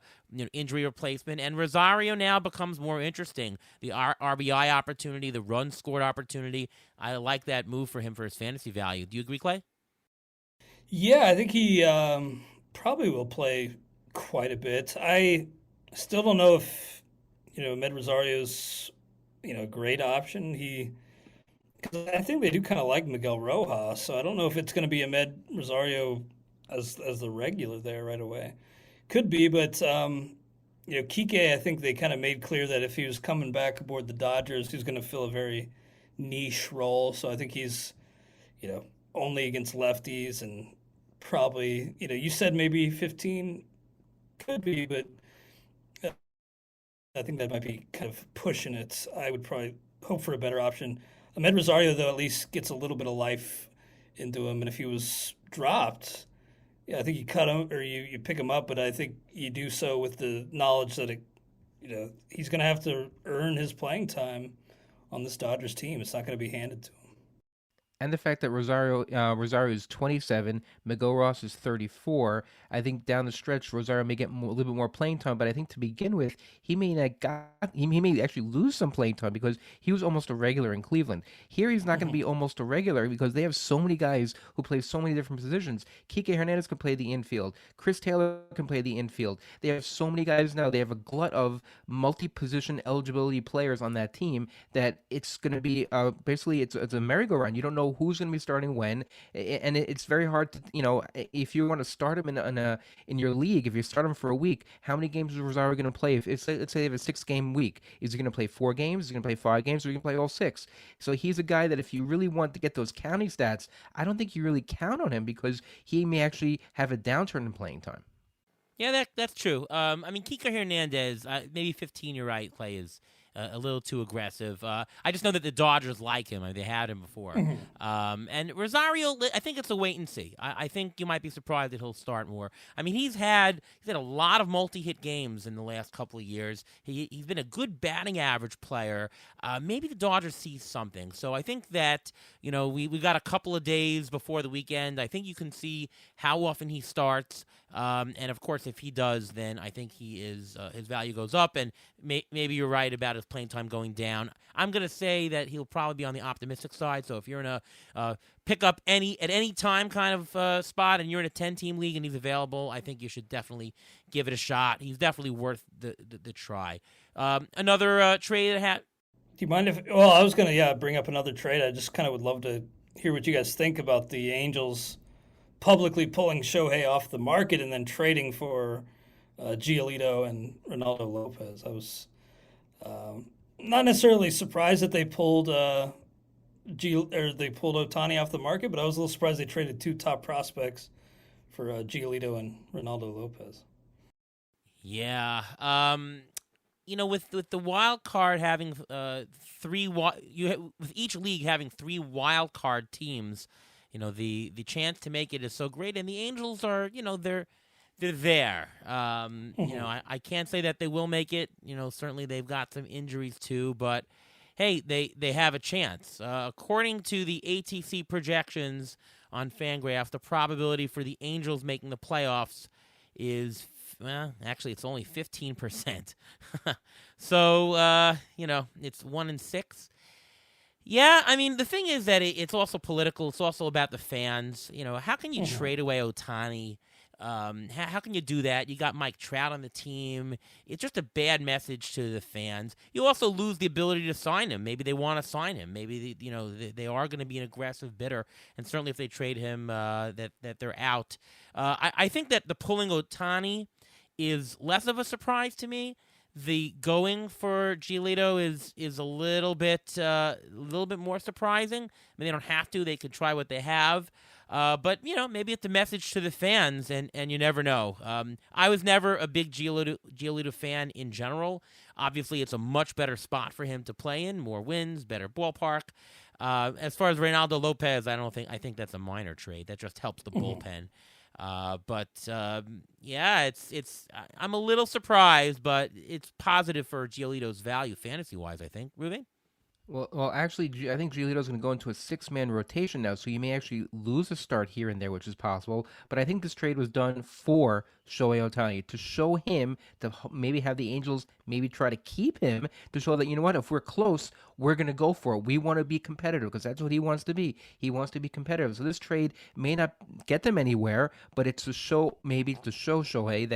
A: injury replacement, and Rosario now becomes more interesting. The RBI opportunity, the run scored opportunity. I like that move for him for his fantasy value. Do you agree, Clay?
C: Yeah, I think he probably will play quite a bit. I still don't know if Med Rosario's a great option. Because I think they do kind of like Miguel Rojas, so I don't know if it's going to be a Med Rosario as the regular there right away. Could be, but Kike, I think they kind of made clear that if he was coming back aboard the Dodgers, he's going to fill a very niche role. So I think he's only against lefties and probably you said maybe 15 could be, but I think that might be kind of pushing it. I would probably hope for a better option. Ahmed Rosario, though, at least gets a little bit of life into him. And if he was dropped, yeah, I think you cut him or you pick him up. But I think you do so with the knowledge that he's going to have to earn his playing time on this Dodgers team. It's not going to be handed to him.
B: And the fact that Rosario is 27, Miguel Ross is 34. I think down the stretch, Rosario may get a little bit more playing time, but I think to begin with, he may actually lose some playing time because he was almost a regular in Cleveland. Here, he's not going to be almost a regular because they have so many guys who play so many different positions. Kike Hernandez can play the infield. Chris Taylor can play the infield. They have so many guys now. They have a glut of multi-position eligibility players on that team that it's going to be basically it's a merry-go-round. You don't know who's going to be starting when, and it's very hard to if you want to start him in your league. If you start him for a week, how many games is Rosario going to play? Let's say they have a 6-game week. Is he going to play 4 games? Is he going to play 5 games? Or is he going to play all 6? So he's a guy that if you really want to get those counting stats, I don't think you really count on him because he may actually have a downturn in playing time.
A: Yeah, that's true. I mean, Kike Hernandez, maybe 15. You're right. Clay is a little too aggressive. I just know that the Dodgers like him. I mean, they had him before. And Rosario, I think it's a wait and see. I think you might be surprised that he'll start more. I mean, he's had a lot of multi-hit games in the last couple of years. He's been a good batting average player. Maybe the Dodgers see something. So I think that we got a couple of days before the weekend. I think you can see how often he starts. And of course, if he does, then I think his value goes up. And maybe you're right about his playing time going down. I'm going to say that he'll probably be on the optimistic side. So if you're in a pick up at any time kind of spot, and you're in a 10-team league and he's available, I think you should definitely give it a shot. He's definitely worth the try. Another trade that had.
C: Do you mind if? Well, I was gonna bring up another trade. I just kind of would love to hear what you guys think about the Angels publicly pulling Shohei off the market and then trading for Giolito and Ronaldo Lopez. I was not necessarily surprised that they pulled they pulled Otani off the market, but I was a little surprised they traded two top prospects for Giolito and Ronaldo Lopez.
A: Yeah. With the wild card having with each league having three wild card teams, the chance to make it is so great, and the Angels are they're there. I can't say that they will make it. Certainly they've got some injuries too, but hey, they have a chance. According to the ATC projections on Fangraphs, the probability for the Angels making the playoffs is, well, actually, it's only 15%. So, it's 1 in 6. Yeah, I mean, the thing is that it's also political. It's also about the fans. How can you trade away Otani? How can you do that? You got Mike Trout on the team. It's just a bad message to the fans. You also lose the ability to sign him. Maybe they want to sign him. Maybe they are going to be an aggressive bidder, and certainly if they trade him, that they're out. I think that the pulling Otani is less of a surprise to me. The going for Giolito is a little bit more surprising. I mean, they don't have to. They could try what they have. But maybe it's a message to the fans, and you never know. I was never a big Giolito fan in general. Obviously, it's a much better spot for him to play in, more wins, better ballpark. As far as Reynaldo Lopez, I think that's a minor trade. That just helps the bullpen. I'm a little surprised, but it's positive for Giolito's value fantasy-wise, I think. Ruben?
B: Well, actually, I think Giolito's going to go into a six-man rotation now, so you may actually lose a start here and there, which is possible. But I think this trade was done for Shohei Ohtani to show him to maybe have the Angels maybe try to keep him to show that, if we're close, we're going to go for it. We want to be competitive because that's what he wants to be. He wants to be competitive. So this trade may not get them anywhere, but it's to show Shohei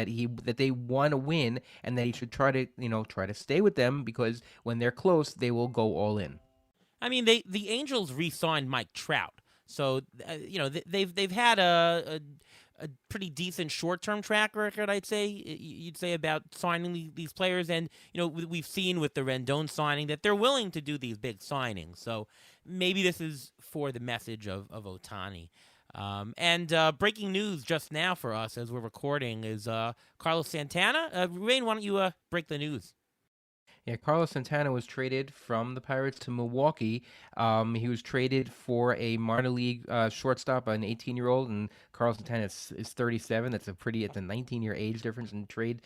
B: that they want to win and that he should try to stay with them because when they're close, they will go all in.
A: I mean, the Angels re-signed Mike Trout, so they've had a pretty decent short-term track record, I'd say. You'd say about signing these players, and we've seen with the Rendon signing that they're willing to do these big signings. So maybe this is for the message of Otani. And breaking news just now for us as we're recording is Carlos Santana. Rain, why don't you break the news?
B: Yeah, Carlos Santana was traded from the Pirates to Milwaukee. He was traded for a minor league shortstop, an 18-year-old, and Carlos Santana is 37. It's a 19-year age difference in trade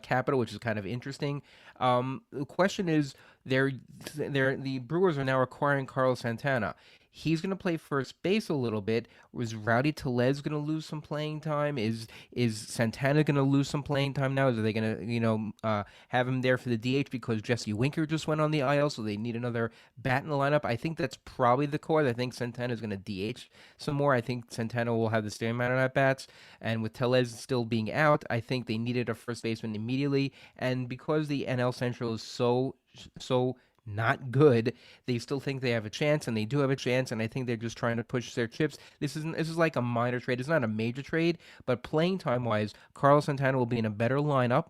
B: capital, which is kind of interesting. The question is, the Brewers are now acquiring Carlos Santana. He's going to play first base a little bit. Was Rowdy Tellez going to lose some playing time? Is Santana going to lose some playing time now? Are they going to have him there for the DH because Jesse Winker just went on the IL, so they need another bat in the lineup? I think that's probably the core. I think Santana is going to DH some more. I think Santana will have the same amount of at bats, and with Tellez still being out, I think they needed a first baseman immediately. And because the NL Central is so not good, they still think they have a chance, and they do have a chance, and I think they're just trying to push their chips. This is like a minor trade. It's not a major trade, but playing time wise, Carlos Santana will be in a better lineup,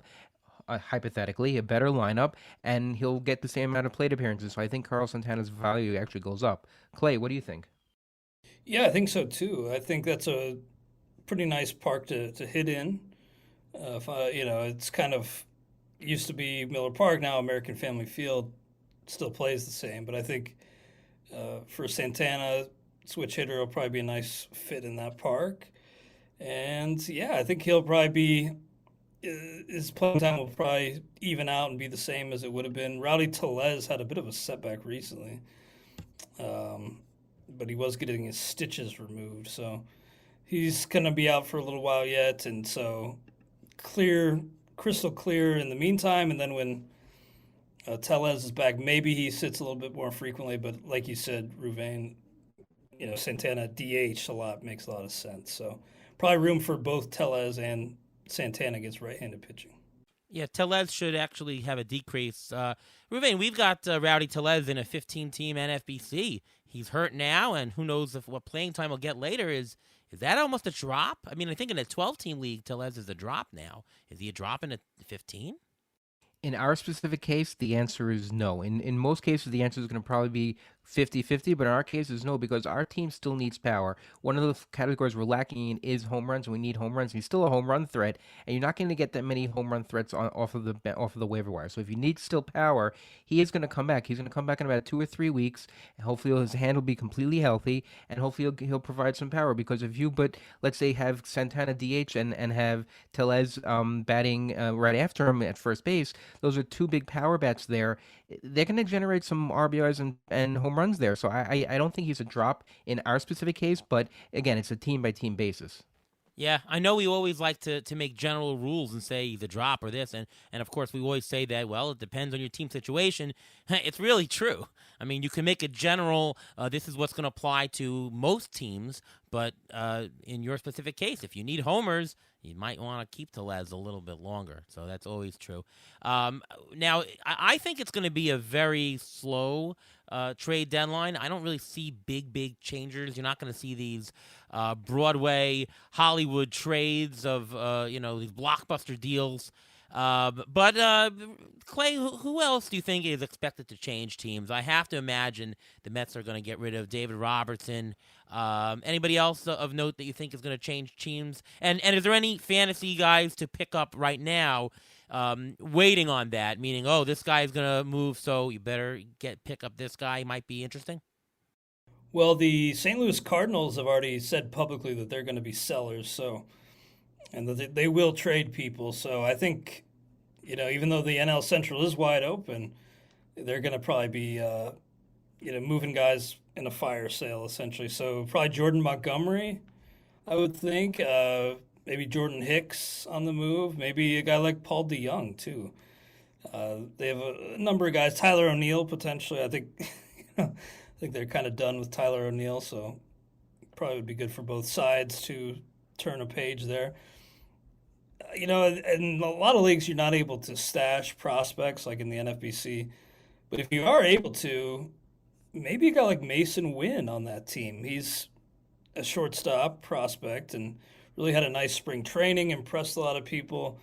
B: hypothetically a better lineup, and he'll get the same amount of plate appearances. So I think Carlos Santana's value actually goes up. Clay, what do you think?
C: Yeah, I think so too. I think that's a pretty nice park to hit in. It's kind of used to be Miller Park, now American Family Field, still plays the same. But I think for Santana, switch hitter will probably be a nice fit in that park. And yeah, I think he'll probably be his playing time will probably even out and be the same as it would have been. Rowdy Tellez had a bit of a setback recently, um, but he was getting his stitches removed, so he's going to be out for a little while yet. And so clear, crystal clear in the meantime. And then when Tellez is back, maybe he sits a little bit more frequently. But like you said, Ruvain, Santana DH a lot makes a lot of sense. So probably room for both Tellez and Santana against right-handed pitching.
A: Yeah, Telez should actually have a decrease. Ruvain, we've got Rowdy Telez in a 15-team NFBC. He's hurt now, and who knows what playing time he'll get later. Is that almost a drop? I mean, I think in a 12-team league, Telez is a drop now. Is he a drop in a 15?
B: In our specific case, the answer is no. In most cases, the answer is going to probably be 50-50, but in our case, is no because our team still needs power. One of the categories we're lacking in is home runs, and we need home runs. He's still a home run threat, and you're not going to get that many home run threats off of the waiver wire. So if you need still power, he is going to come back. He's going to come back in about 2 or 3 weeks, and hopefully his hand will be completely healthy, and hopefully he'll provide some power. Because if you, but let's say have Santana DH and have Tellez batting right after him at first base, those are two big power bats there. They're going to generate some RBIs and home runs there. So I don't think he's a drop in our specific case, but again, it's a team by team basis.
A: Yeah, I know we always like to make general rules and say the drop or this, and of course we always say that, well, it depends on your team situation. It's really true. I mean, you can make a general, this is what's going to apply to most teams, but in your specific case, if you need homers, you might want to keep Telez a little bit longer. So that's always true. Now, I think it's going to be a very slow trade deadline. I don't really see big changers. You're not going to see these Broadway Hollywood trades of these blockbuster deals. But Clay, who else do you think is expected to change teams? I have to imagine the Mets are going to get rid of David Robertson. Anybody else of note that you think is going to change teams? And is there any fantasy guys to pick up right now, waiting on that? Meaning, oh, this guy is going to move, so you better pick up this guy. He might be interesting.
C: Well, the St. Louis Cardinals have already said publicly that they're going to be sellers, so and that they will trade people. So I think, even though the NL Central is wide open, they're going to probably be, moving guys in a fire sale essentially. So probably Jordan Montgomery, I would think. Maybe Jordan Hicks on the move. Maybe a guy like Paul DeYoung too. They have a number of guys. Tyler O'Neill potentially. I think. I think they're kind of done with Tyler O'Neill, so probably would be good for both sides to turn a page there. In a lot of leagues, you're not able to stash prospects like in the NFBC, but if you are able to, maybe a guy like Mason Wynn on that team. He's a shortstop prospect and really had a nice spring training, impressed a lot of people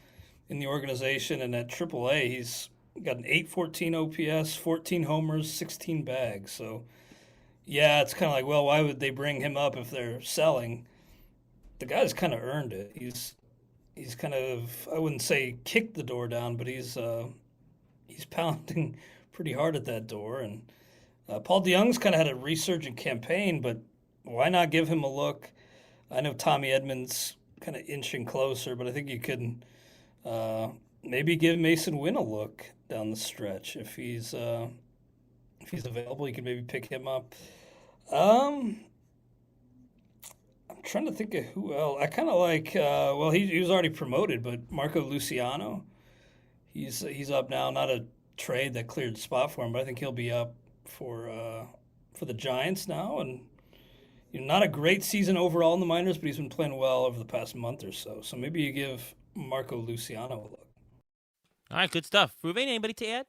C: in the organization, and at AAA, he's got an 814 OPS, 14 homers, 16 bags. So, yeah, it's kind of like, well, why would they bring him up if they're selling? The guy's kind of earned it. He's kind of, I wouldn't say kicked the door down, but he's pounding pretty hard at that door. And Paul DeYoung's kind of had a resurgent campaign, but why not give him a look? I know Tommy Edmonds kind of inching closer, but I think you can maybe give Mason Wynn a look down the stretch if he's available. You can maybe pick him up. I'm trying to think of who else. I kind of like. He was already promoted, but Marco Luciano, he's up now. Not a trade that cleared the spot for him, but I think he'll be up for the Giants now. And not a great season overall in the minors, but he's been playing well over the past month or so. So maybe you give Marco Luciano a look.
A: All right, good stuff. Ruvain, anybody to add?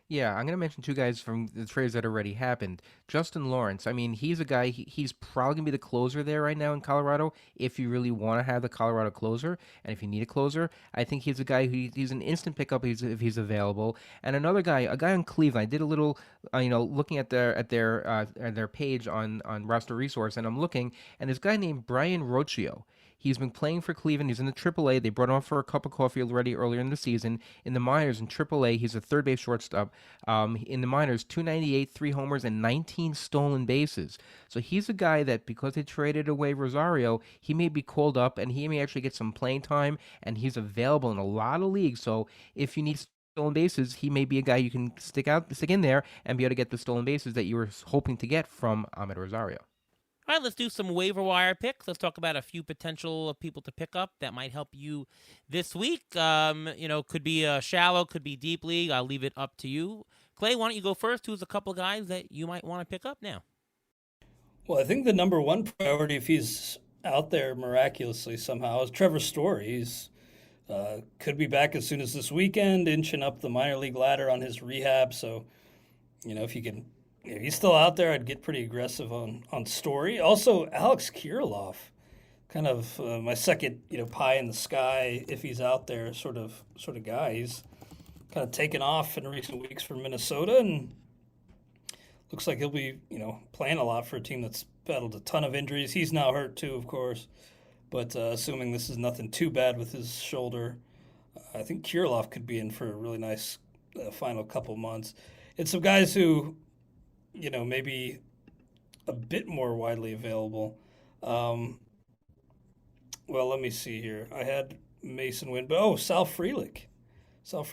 B: Yeah, I'm going to mention two guys from the trades that already happened. Justin Lawrence, I mean, he's a guy, he's probably going to be the closer there right now in Colorado if you really want to have the Colorado closer. And if you need a closer, I think he's a guy he's an instant pickup if he's available. And another guy, a guy in Cleveland, I did a little, looking at their page on Roster Resource, and I'm looking, and this guy named Brian Rocchio. He's been playing for Cleveland. He's in the AAA. They brought him up for a cup of coffee already earlier in the season. In the minors in AAA, he's a third base shortstop. In the minors, 298, 3 homers, and 19 stolen bases. So he's a guy that because they traded away Rosario, he may be called up and he may actually get some playing time, and he's available in a lot of leagues. So if you need stolen bases, he may be a guy you can stick in there, and be able to get the stolen bases that you were hoping to get from Ahmed Rosario.
A: All right, let's do some waiver wire picks. Let's talk about a few potential people to pick up that might help you this week. Could be a shallow, could be deep league. I'll leave it up to you. Clay, why don't you go first? Who's a couple guys that you might want to pick up now?
C: Well, I think the number one priority, if he's out there miraculously somehow, is Trevor Story. He's could be back as soon as this weekend, inching up the minor league ladder on his rehab. So, if you can, if he's still out there, I'd get pretty aggressive on Story. Also, Alex Kirilloff, kind of my second, pie in the sky if he's out there sort of guy. He's kind of taken off in recent weeks for Minnesota, and looks like he'll be, playing a lot for a team that's battled a ton of injuries. He's now hurt too, of course. But assuming this is nothing too bad with his shoulder, I think Kirilloff could be in for a really nice final couple months. It's some guys who, maybe a bit more widely available. Well, let me see here. I had Mason Wynn, but Sal Frelick.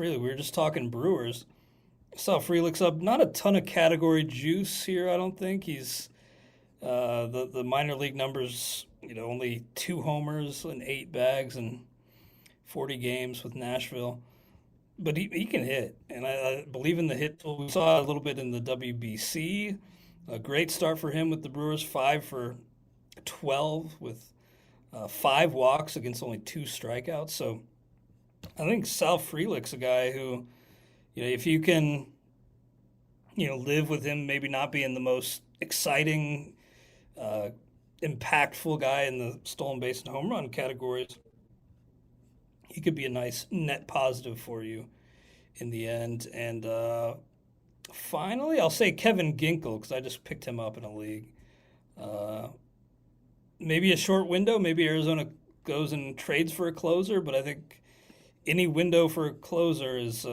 C: We were just talking Brewers. Sal Frelick's up. Not a ton of category juice here, I don't think. He's the minor league numbers, only 2 homers and 8 bags in 40 games with Nashville. But he can hit, and I believe in the hit tool. We saw a little bit in the WBC. A great start for him with the Brewers, 5 for 12 with 5 walks against only 2 strikeouts. So I think Sal Frelick's a guy who, if you can, live with him maybe not being the most exciting, impactful guy in the stolen base and home run categories, he could be a nice net positive for you in the end. And finally, I'll say Kevin Ginkel because I just picked him up in a league. Maybe a short window. Maybe Arizona goes and trades for a closer, but I think any window for a closer is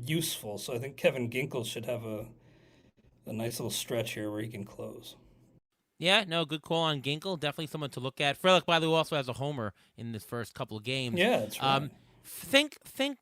C: useful. So I think Kevin Ginkel should have a nice little stretch here where he can close.
A: Yeah, no, good call on Ginkle. Definitely someone to look at. Frelick, by the way, also has a homer in this first couple of games.
C: Yeah, that's right.
A: Think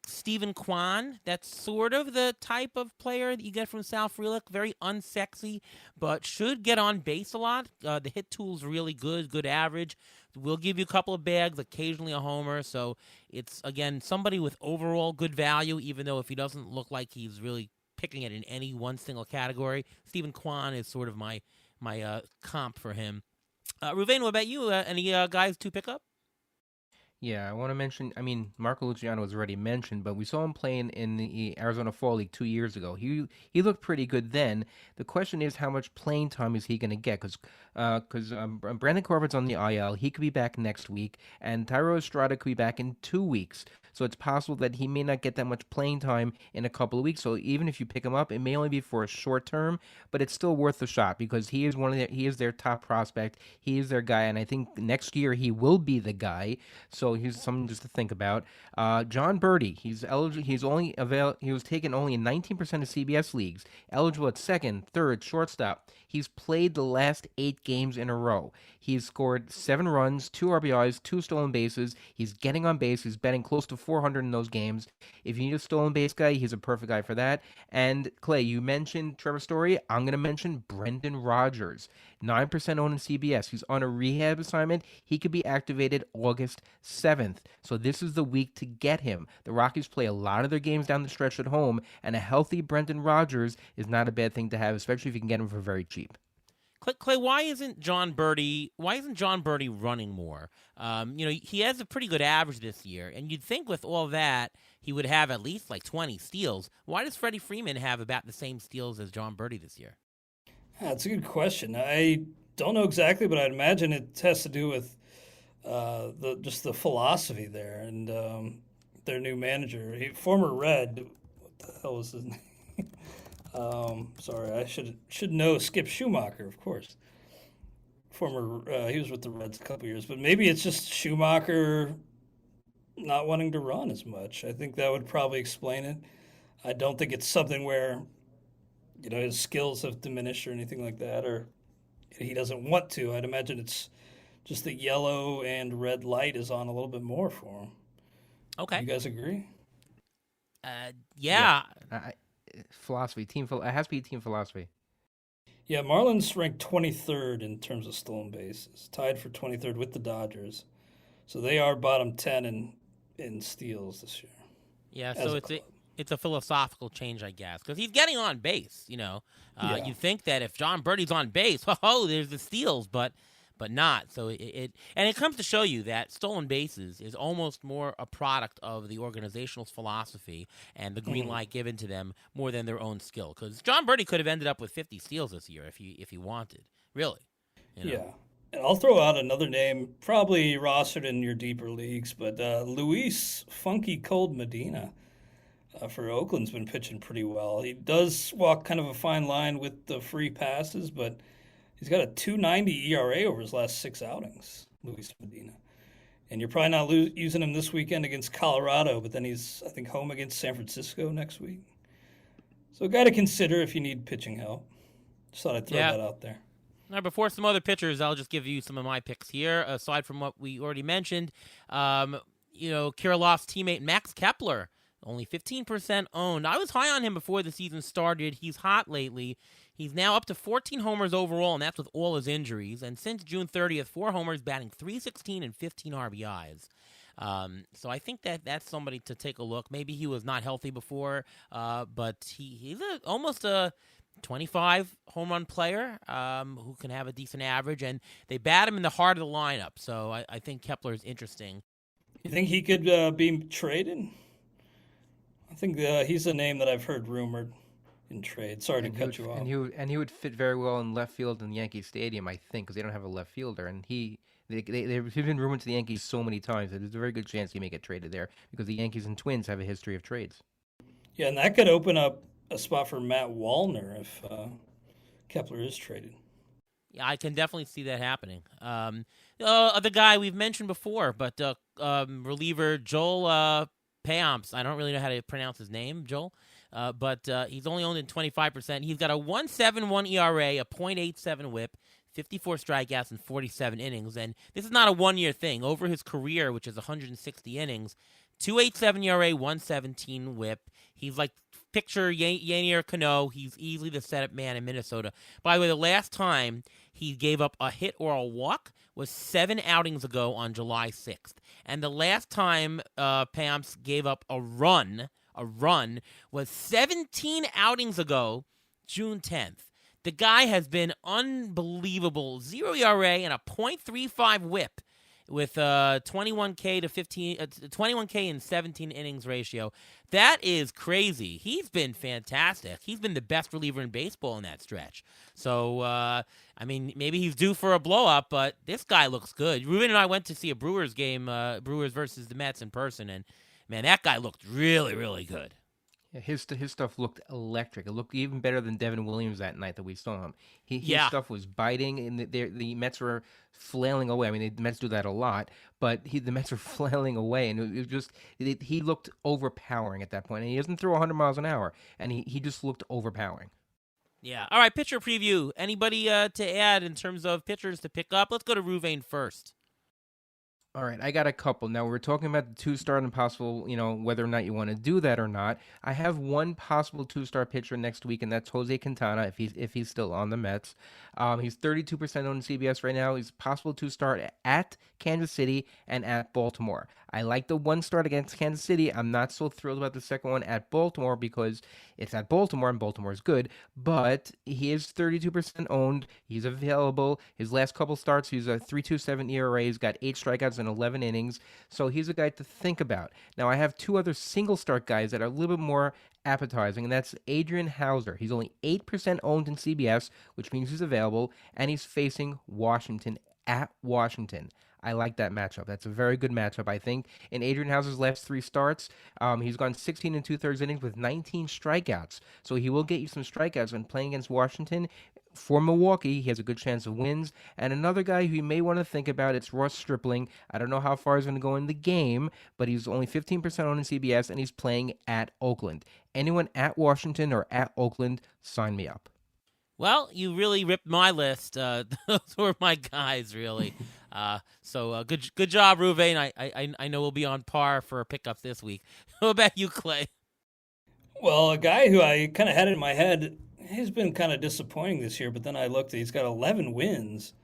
A: Stephen Kwan. That's sort of the type of player that you get from Sal Frelick. Very unsexy, but should get on base a lot. The hit tool's really good average. Will give you a couple of bags, occasionally a homer. So it's, again, somebody with overall good value, even though if he doesn't look like he's really picking it in any one single category. Stephen Kwan is sort of my comp for him. Ruvain, what about you? Any guys to pick up?
B: Yeah, I want to mention. I mean, Marco Luciano was already mentioned, but we saw him playing in the Arizona Fall League 2 years ago. He looked pretty good then. The question is, how much playing time is he going to get? Because Brandon Corbett's on the IL. He could be back next week, and Tyro Estrada could be back in 2 weeks. So it's possible that he may not get that much playing time in a couple of weeks. So even if you pick him up, it may only be for a short term, but it's still worth a shot because he is their top prospect. He is their guy, and I think next year he will be the guy. So here's something just to think about. John Birdie, he's eligible. He was taken only in 19% of CBS leagues. Eligible at second, third, shortstop. He's played the last 8 games in a row. He's scored 7 runs, 2 RBIs, 2 stolen bases. He's getting on base. He's betting close to 400 in those games. If you need a stolen base guy, he's a perfect guy for that. And Clay, you mentioned Trevor Story. I'm going to mention Brendan Rodgers. 9% owned in CBS. He's on a rehab assignment. He could be activated August 7th. So this is the week to get him. The Rockies play a lot of their games down the stretch at home, and a healthy Brendan Rodgers is not a bad thing to have, especially if you can get him for very cheap.
A: Clay, why isn't John Birdie running more? He has a pretty good average this year, and you'd think with all that he would have at least like 20 steals. Why does Freddie Freeman have about the same steals as John Birdie this year?
C: That's a good question. I don't know exactly, but I'd imagine it has to do with the philosophy there and their new manager, former Red. What the hell was his name? Sorry, I should know. Skip Schumacher, of course. He was with the Reds a couple years, but maybe it's just Schumacher not wanting to run as much. I think that would probably explain it. I don't think it's something where his skills have diminished or anything like that, or he doesn't want to. I'd imagine it's just the yellow and red light is on a little bit more for him.
A: Okay.
C: You guys agree?
B: Yeah.
A: Yeah.
B: Philosophy, it has to be team philosophy.
C: Yeah, Marlins ranked 23rd in terms of stolen bases, tied for 23rd with the Dodgers. So they are bottom 10 in steals this year.
A: Yeah,
C: as
A: so
C: a
A: it's
C: club.
A: a philosophical change, I guess, because he's getting on base.
C: Yeah.
A: You'd think that if John Birdie's on base, there's the steals, but not. So it comes to show you that stolen bases is almost more a product of the organizational philosophy and the green light given to them more than their own skill. Because John Birdie could have ended up with 50 steals this year if he wanted, really.
C: Yeah. And I'll throw out another name, probably rostered in your deeper leagues, but Luis Funky Cold Medina for Oakland's been pitching pretty well. He does walk kind of a fine line with the free passes, but he's got a 2.90 ERA over his last 6 outings, Luis Medina. And you're probably not using him this weekend against Colorado, but then he's, I think, home against San Francisco next week. So a guy to consider if you need pitching help. Just thought I'd throw that out there.
A: Now, before some other pitchers, I'll just give you some of my picks here. Aside from what we already mentioned, Kirilloff's teammate Max Kepler, only 15% owned. I was high on him before the season started. He's hot lately. He's now up to 14 homers overall, and that's with all his injuries. And since June 30th, 4 homers, batting .316 and 15 RBIs. So I think that's somebody to take a look. Maybe he was not healthy before, but he's almost a 25 home run player who can have a decent average, and they bat him in the heart of the lineup. So I think Kepler is interesting.
C: You think he could be traded? I think he's a name that I've heard rumored in trade. Sorry to cut you off.
B: And he would fit very well in left field in Yankee Stadium, I think, because they don't have a left fielder. And they've been rumored to the Yankees so many times that there's a very good chance he may get traded there because the Yankees and Twins have a history of trades.
C: Yeah, and that could open up a spot for Matt Wallner if Kepler is traded.
A: Yeah, I can definitely see that happening. The guy we've mentioned before, but reliever Joel Payamps. I don't really know how to pronounce his name, Joel, but he's only owned in 25%. He's got a 1.71 ERA, a .87 WHIP, 54 strikeouts in 47 innings, and this is not a one-year thing. Over his career, which is 160 innings, 2.87 ERA, 1.17 WHIP. He's like picture Yanier Cano. He's easily the setup man in Minnesota. By the way, the last time he gave up a hit or a walk was 7 outings ago on July 6th. And the last time Pamps gave up a run was 17 outings ago, June 10th. The guy has been unbelievable. 0 ERA and a .35 WHIP with 21K to 21K in 17 innings ratio. That is crazy. He's been fantastic. He's been the best reliever in baseball in that stretch. So, maybe he's due for a blow-up, but this guy looks good. Ruben and I went to see a Brewers game, Brewers versus the Mets in person, and, man, that guy looked really, really good.
B: Yeah, his stuff looked electric. It looked even better than Devin Williams that night that we saw him. His stuff was biting, and the Mets were flailing away. I mean, the Mets do that a lot, but the Mets were flailing away, and he looked overpowering at that point. And he doesn't throw 100 miles an hour, and he just looked overpowering.
A: Yeah. All right, pitcher preview. Anybody to add in terms of pitchers to pick up? Let's go to Ruvain first.
B: All right, I got a couple. Now, we're talking about the 2-star and possible, whether or not you want to do that or not. I have one possible 2-star pitcher next week, and that's Jose Quintana, if he's still on the Mets. He's 32% on CBS right now. He's possible 2-star at Kansas City and at Baltimore. I like the 1 start against Kansas City. I'm not so thrilled about the second one at Baltimore because it's at Baltimore, and Baltimore is good, but he is 32% owned. He's available. His last couple starts, he's a 3.27 ERA. He's got 8 strikeouts in 11 innings, so he's a guy to think about. Now, I have 2 other single-start guys that are a little bit more appetizing, and that's Adrian Hauser. He's only 8% owned in CBS, which means he's available, and he's facing Washington at Washington. I like that matchup. That's a very good matchup, I think. In Adrian Hauser's last 3 starts, he's gone 16 2/3 innings with 19 strikeouts. So he will get you some strikeouts when playing against Washington. For Milwaukee, he has a good chance of wins. And another guy who you may want to think about, it's Ross Stripling. I don't know how far he's going to go in the game, but he's only 15% on in CBS, and he's playing at Oakland. Anyone at Washington or at Oakland, sign me up.
A: Well, you really ripped my list. Those were my guys, really. So good job, Ruvain. I know we'll be on par for pickups this week. How about you, Clay?
C: Well, a guy who I kind of had in my head, he's been kind of disappointing this year, but then I looked, he's got 11 wins.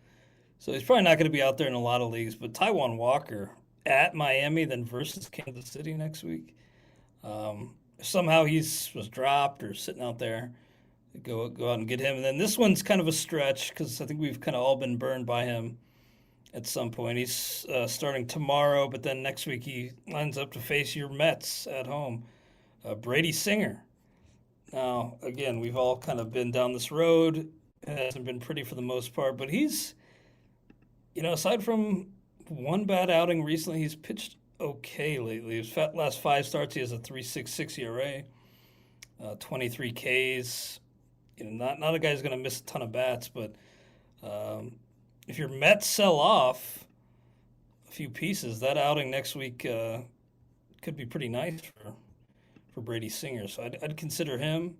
C: So he's probably not going to be out there in a lot of leagues. But Taijuan Walker at Miami, then versus Kansas City next week. Somehow was dropped or sitting out there. Go out and get him. And then this one's kind of a stretch because I think we've kind of all been burned by him at some point. He's starting tomorrow, but then next week he lines up to face your Mets at home. Brady Singer. Now, again, we've all kind of been down this road. It hasn't been pretty for the most part, but he's, aside from one bad outing recently, he's pitched okay lately. His last 5 starts, he has a 3.66 ERA, 23 Ks. Not a guy who's going to miss a ton of bats, but if your Mets sell off a few pieces, that outing next week could be pretty nice for Brady Singer. So I'd consider him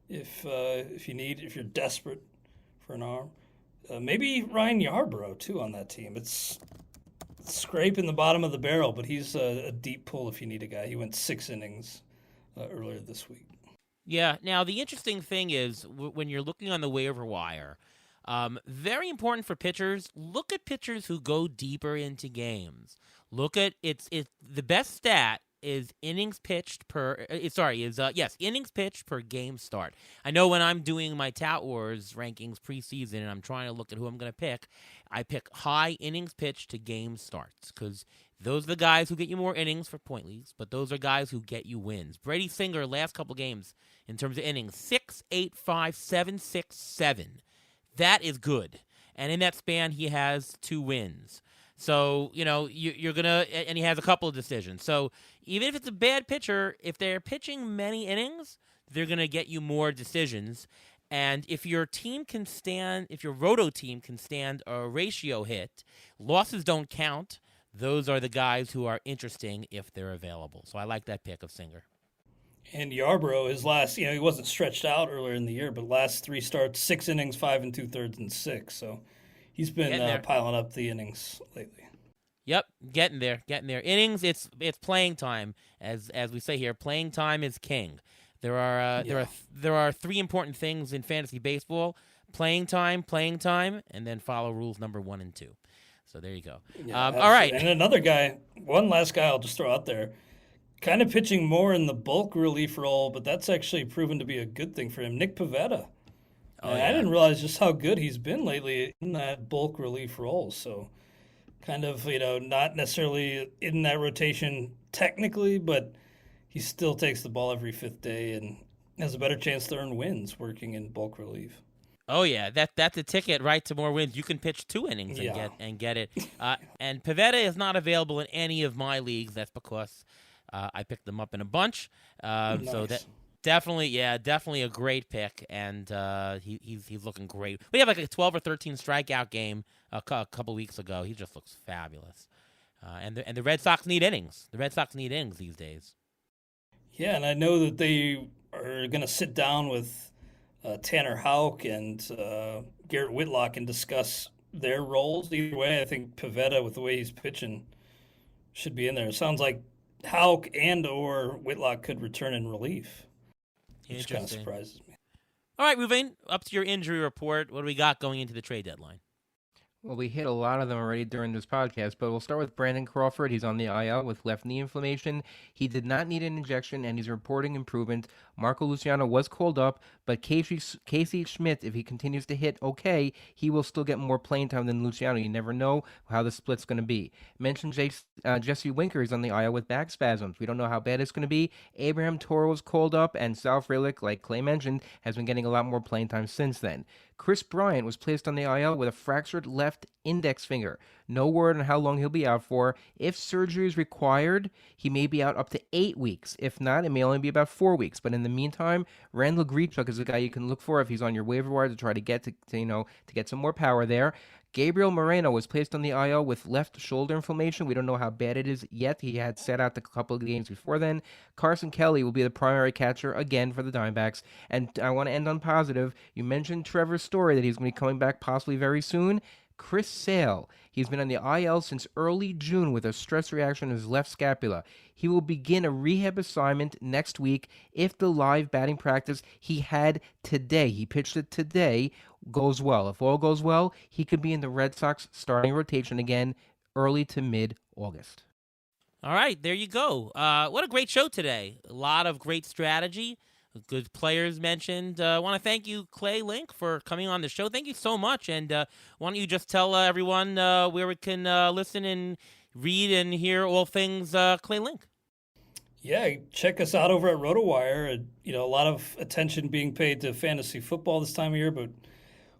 C: if you're desperate for an arm. Maybe Ryan Yarbrough too on that team. It's scraping the bottom of the barrel, but he's a deep pull if you need a guy. He went 6 innings earlier this week.
A: Yeah. Now, the interesting thing is when you're looking on the waiver wire, very important for pitchers, look at pitchers who go deeper into games. Look at the best stat is innings pitched per innings pitched per game start. I know when I'm doing my Tout Wars rankings preseason and I'm trying to look at who I'm going to pick, I pick high innings pitched to game starts because those are the guys who get you more innings for point leagues, but those are guys who get you wins. Brady Singer, last couple games in terms of innings, 6, 8, 5, 7, 6, 7. That is good. And in that span, he has 2 wins. So, you're going to, and he has a couple of decisions. So even if it's a bad pitcher, if they're pitching many innings, they're going to get you more decisions. And if your roto team can stand a ratio hit, losses don't count. Those are the guys who are interesting if they're available. So I like that pick of Singer.
C: And Yarbrough, his last, he wasn't stretched out earlier in the year, but last 3 starts, 6 innings, 5 2/3, and 6. So he's been piling up the innings lately.
A: Yep, getting there. Innings, it's playing time, as we say here. Playing time is king. There are 3 important things in fantasy baseball: playing time, and then follow rules number 1 and 2. So there you go.
C: Yeah,
A: all right.
C: And another guy, one last guy I'll just throw out there, kind of pitching more in the bulk relief role, but that's actually proven to be a good thing for him. Nick Pivetta. I didn't realize just how good he's been lately in that bulk relief role. So kind of, not necessarily in that rotation technically, but he still takes the ball every 5th day and has a better chance to earn wins working in bulk relief.
A: Oh yeah, that's a ticket right to more wins. You can pitch 2 innings and get it. And Pivetta is not available in any of my leagues. That's because I picked them up in a bunch.
C: Nice.
A: So that definitely a great pick, and he's looking great. We have like a 12 or 13 strikeout game a couple weeks ago. He just looks fabulous. And the Red Sox need innings. The Red Sox need innings these days.
C: Yeah, and I know that they are going to sit down with Tanner Houck and Garrett Whitlock and discuss their roles. Either way, I think Pivetta, with the way he's pitching, should be in there. It sounds like Houck and or Whitlock could return in relief, which kind of surprises me.
A: All right, Ruvain, up to your injury report. What do we got going into the trade deadline?
B: Well, we hit a lot of them already during this podcast, but we'll start with Brandon Crawford. He's on the IL with left knee inflammation. He did not need an injection, and he's reporting improvement. Marco Luciano was called up, but Casey Schmidt, if he continues to hit okay, he will still get more playing time than Luciano. You never know how the split's going to be. Mentioned Jesse Winker is on the IL with back spasms. We don't know how bad it's going to be. Abraham Toro was called up, and Sal Frelick, like Clay mentioned, has been getting a lot more playing time since then. Chris Bryant was placed on the IL with a fractured left left index finger. No word on how long he'll be out for. If surgery is required, he may be out up to 8 weeks. If not, it may only be about 4 weeks. But in the meantime, Randall Grichuk is a guy you can look for if he's on your waiver wire to try to get to get some more power there. Gabriel Moreno was placed on the IL with left shoulder inflammation. We don't know how bad it is yet. He had sat out the couple of games before then. Carson Kelly will be the primary catcher again for the Diamondbacks. And I want to end on positive. You mentioned Trevor's story that he's going to be coming back possibly very soon. Chris Sale, he's been on the IL since early June with a stress reaction in his left scapula. He will begin a rehab assignment next week if the live batting practice he had today, he pitched it today, goes well. If all goes well, he could be in the Red Sox starting rotation again early to mid-August.
A: All right, there you go. What a great show today. A lot of great strategy. Good players mentioned. I want to thank you, Clay Link, for coming on the show. Thank you so much. And why don't you just tell everyone where we can listen and read and hear all things Clay Link?
C: Yeah, check us out over at RotoWire. A lot of attention being paid to fantasy football this time of year, but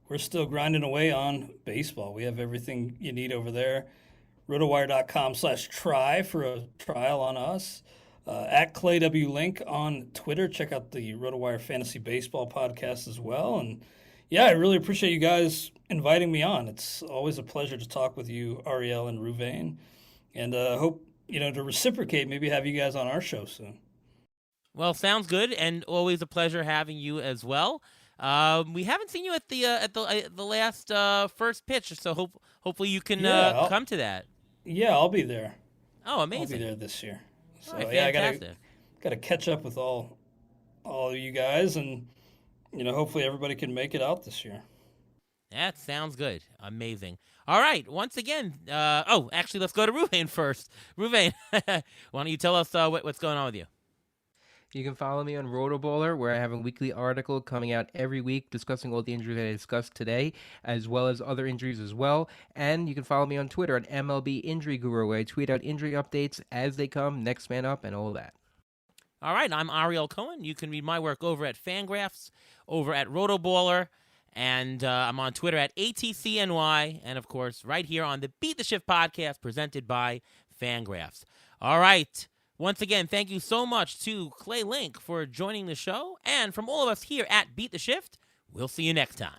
C: we're still grinding away on baseball. We have everything you need over there. RotoWire.com/try for a trial on us. At Clay W. Link on Twitter. Check out the RotoWire Fantasy Baseball podcast as well. And yeah, I really appreciate you guys inviting me on. It's always a pleasure to talk with you, Ariel and Ruvain. And hope, to reciprocate, maybe have you guys on our show soon.
A: Well, sounds good, and always a pleasure having you as well. We haven't seen you at the last first pitch, so hopefully you can come to that.
C: Yeah, I'll be there.
A: Oh, amazing!
C: I'll be there this year. So
A: right,
C: yeah,
A: fantastic.
C: I gotta catch up with all of you guys, and hopefully everybody can make it out this year.
A: That sounds good. Amazing. All right. Once again, actually, let's go to Ruvain first. Ruvain, why don't you tell us what's going on with you?
B: You can follow me on Rotoballer, where I have a weekly article coming out every week discussing all the injuries that I discussed today, as well as other injuries as well. And you can follow me on Twitter at MLB Injury Guru, where I tweet out injury updates as they come, next man up, and all that.
A: All right, I'm Ariel Cohen. You can read my work over at Fangraphs, over at Rotoballer, and I'm on Twitter at ATCNY, and of course, right here on the Beat the Shift podcast presented by Fangraphs. All right. Once again, thank you so much to Clay Link for joining the show. And from all of us here at Beat the Shift, we'll see you next time.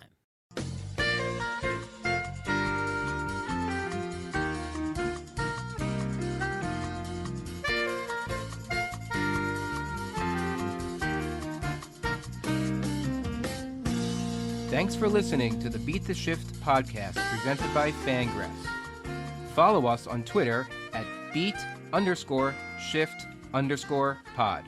B: Thanks for listening to the Beat the Shift podcast presented by Fangraphs. Follow us on Twitter at beat_shift_pod.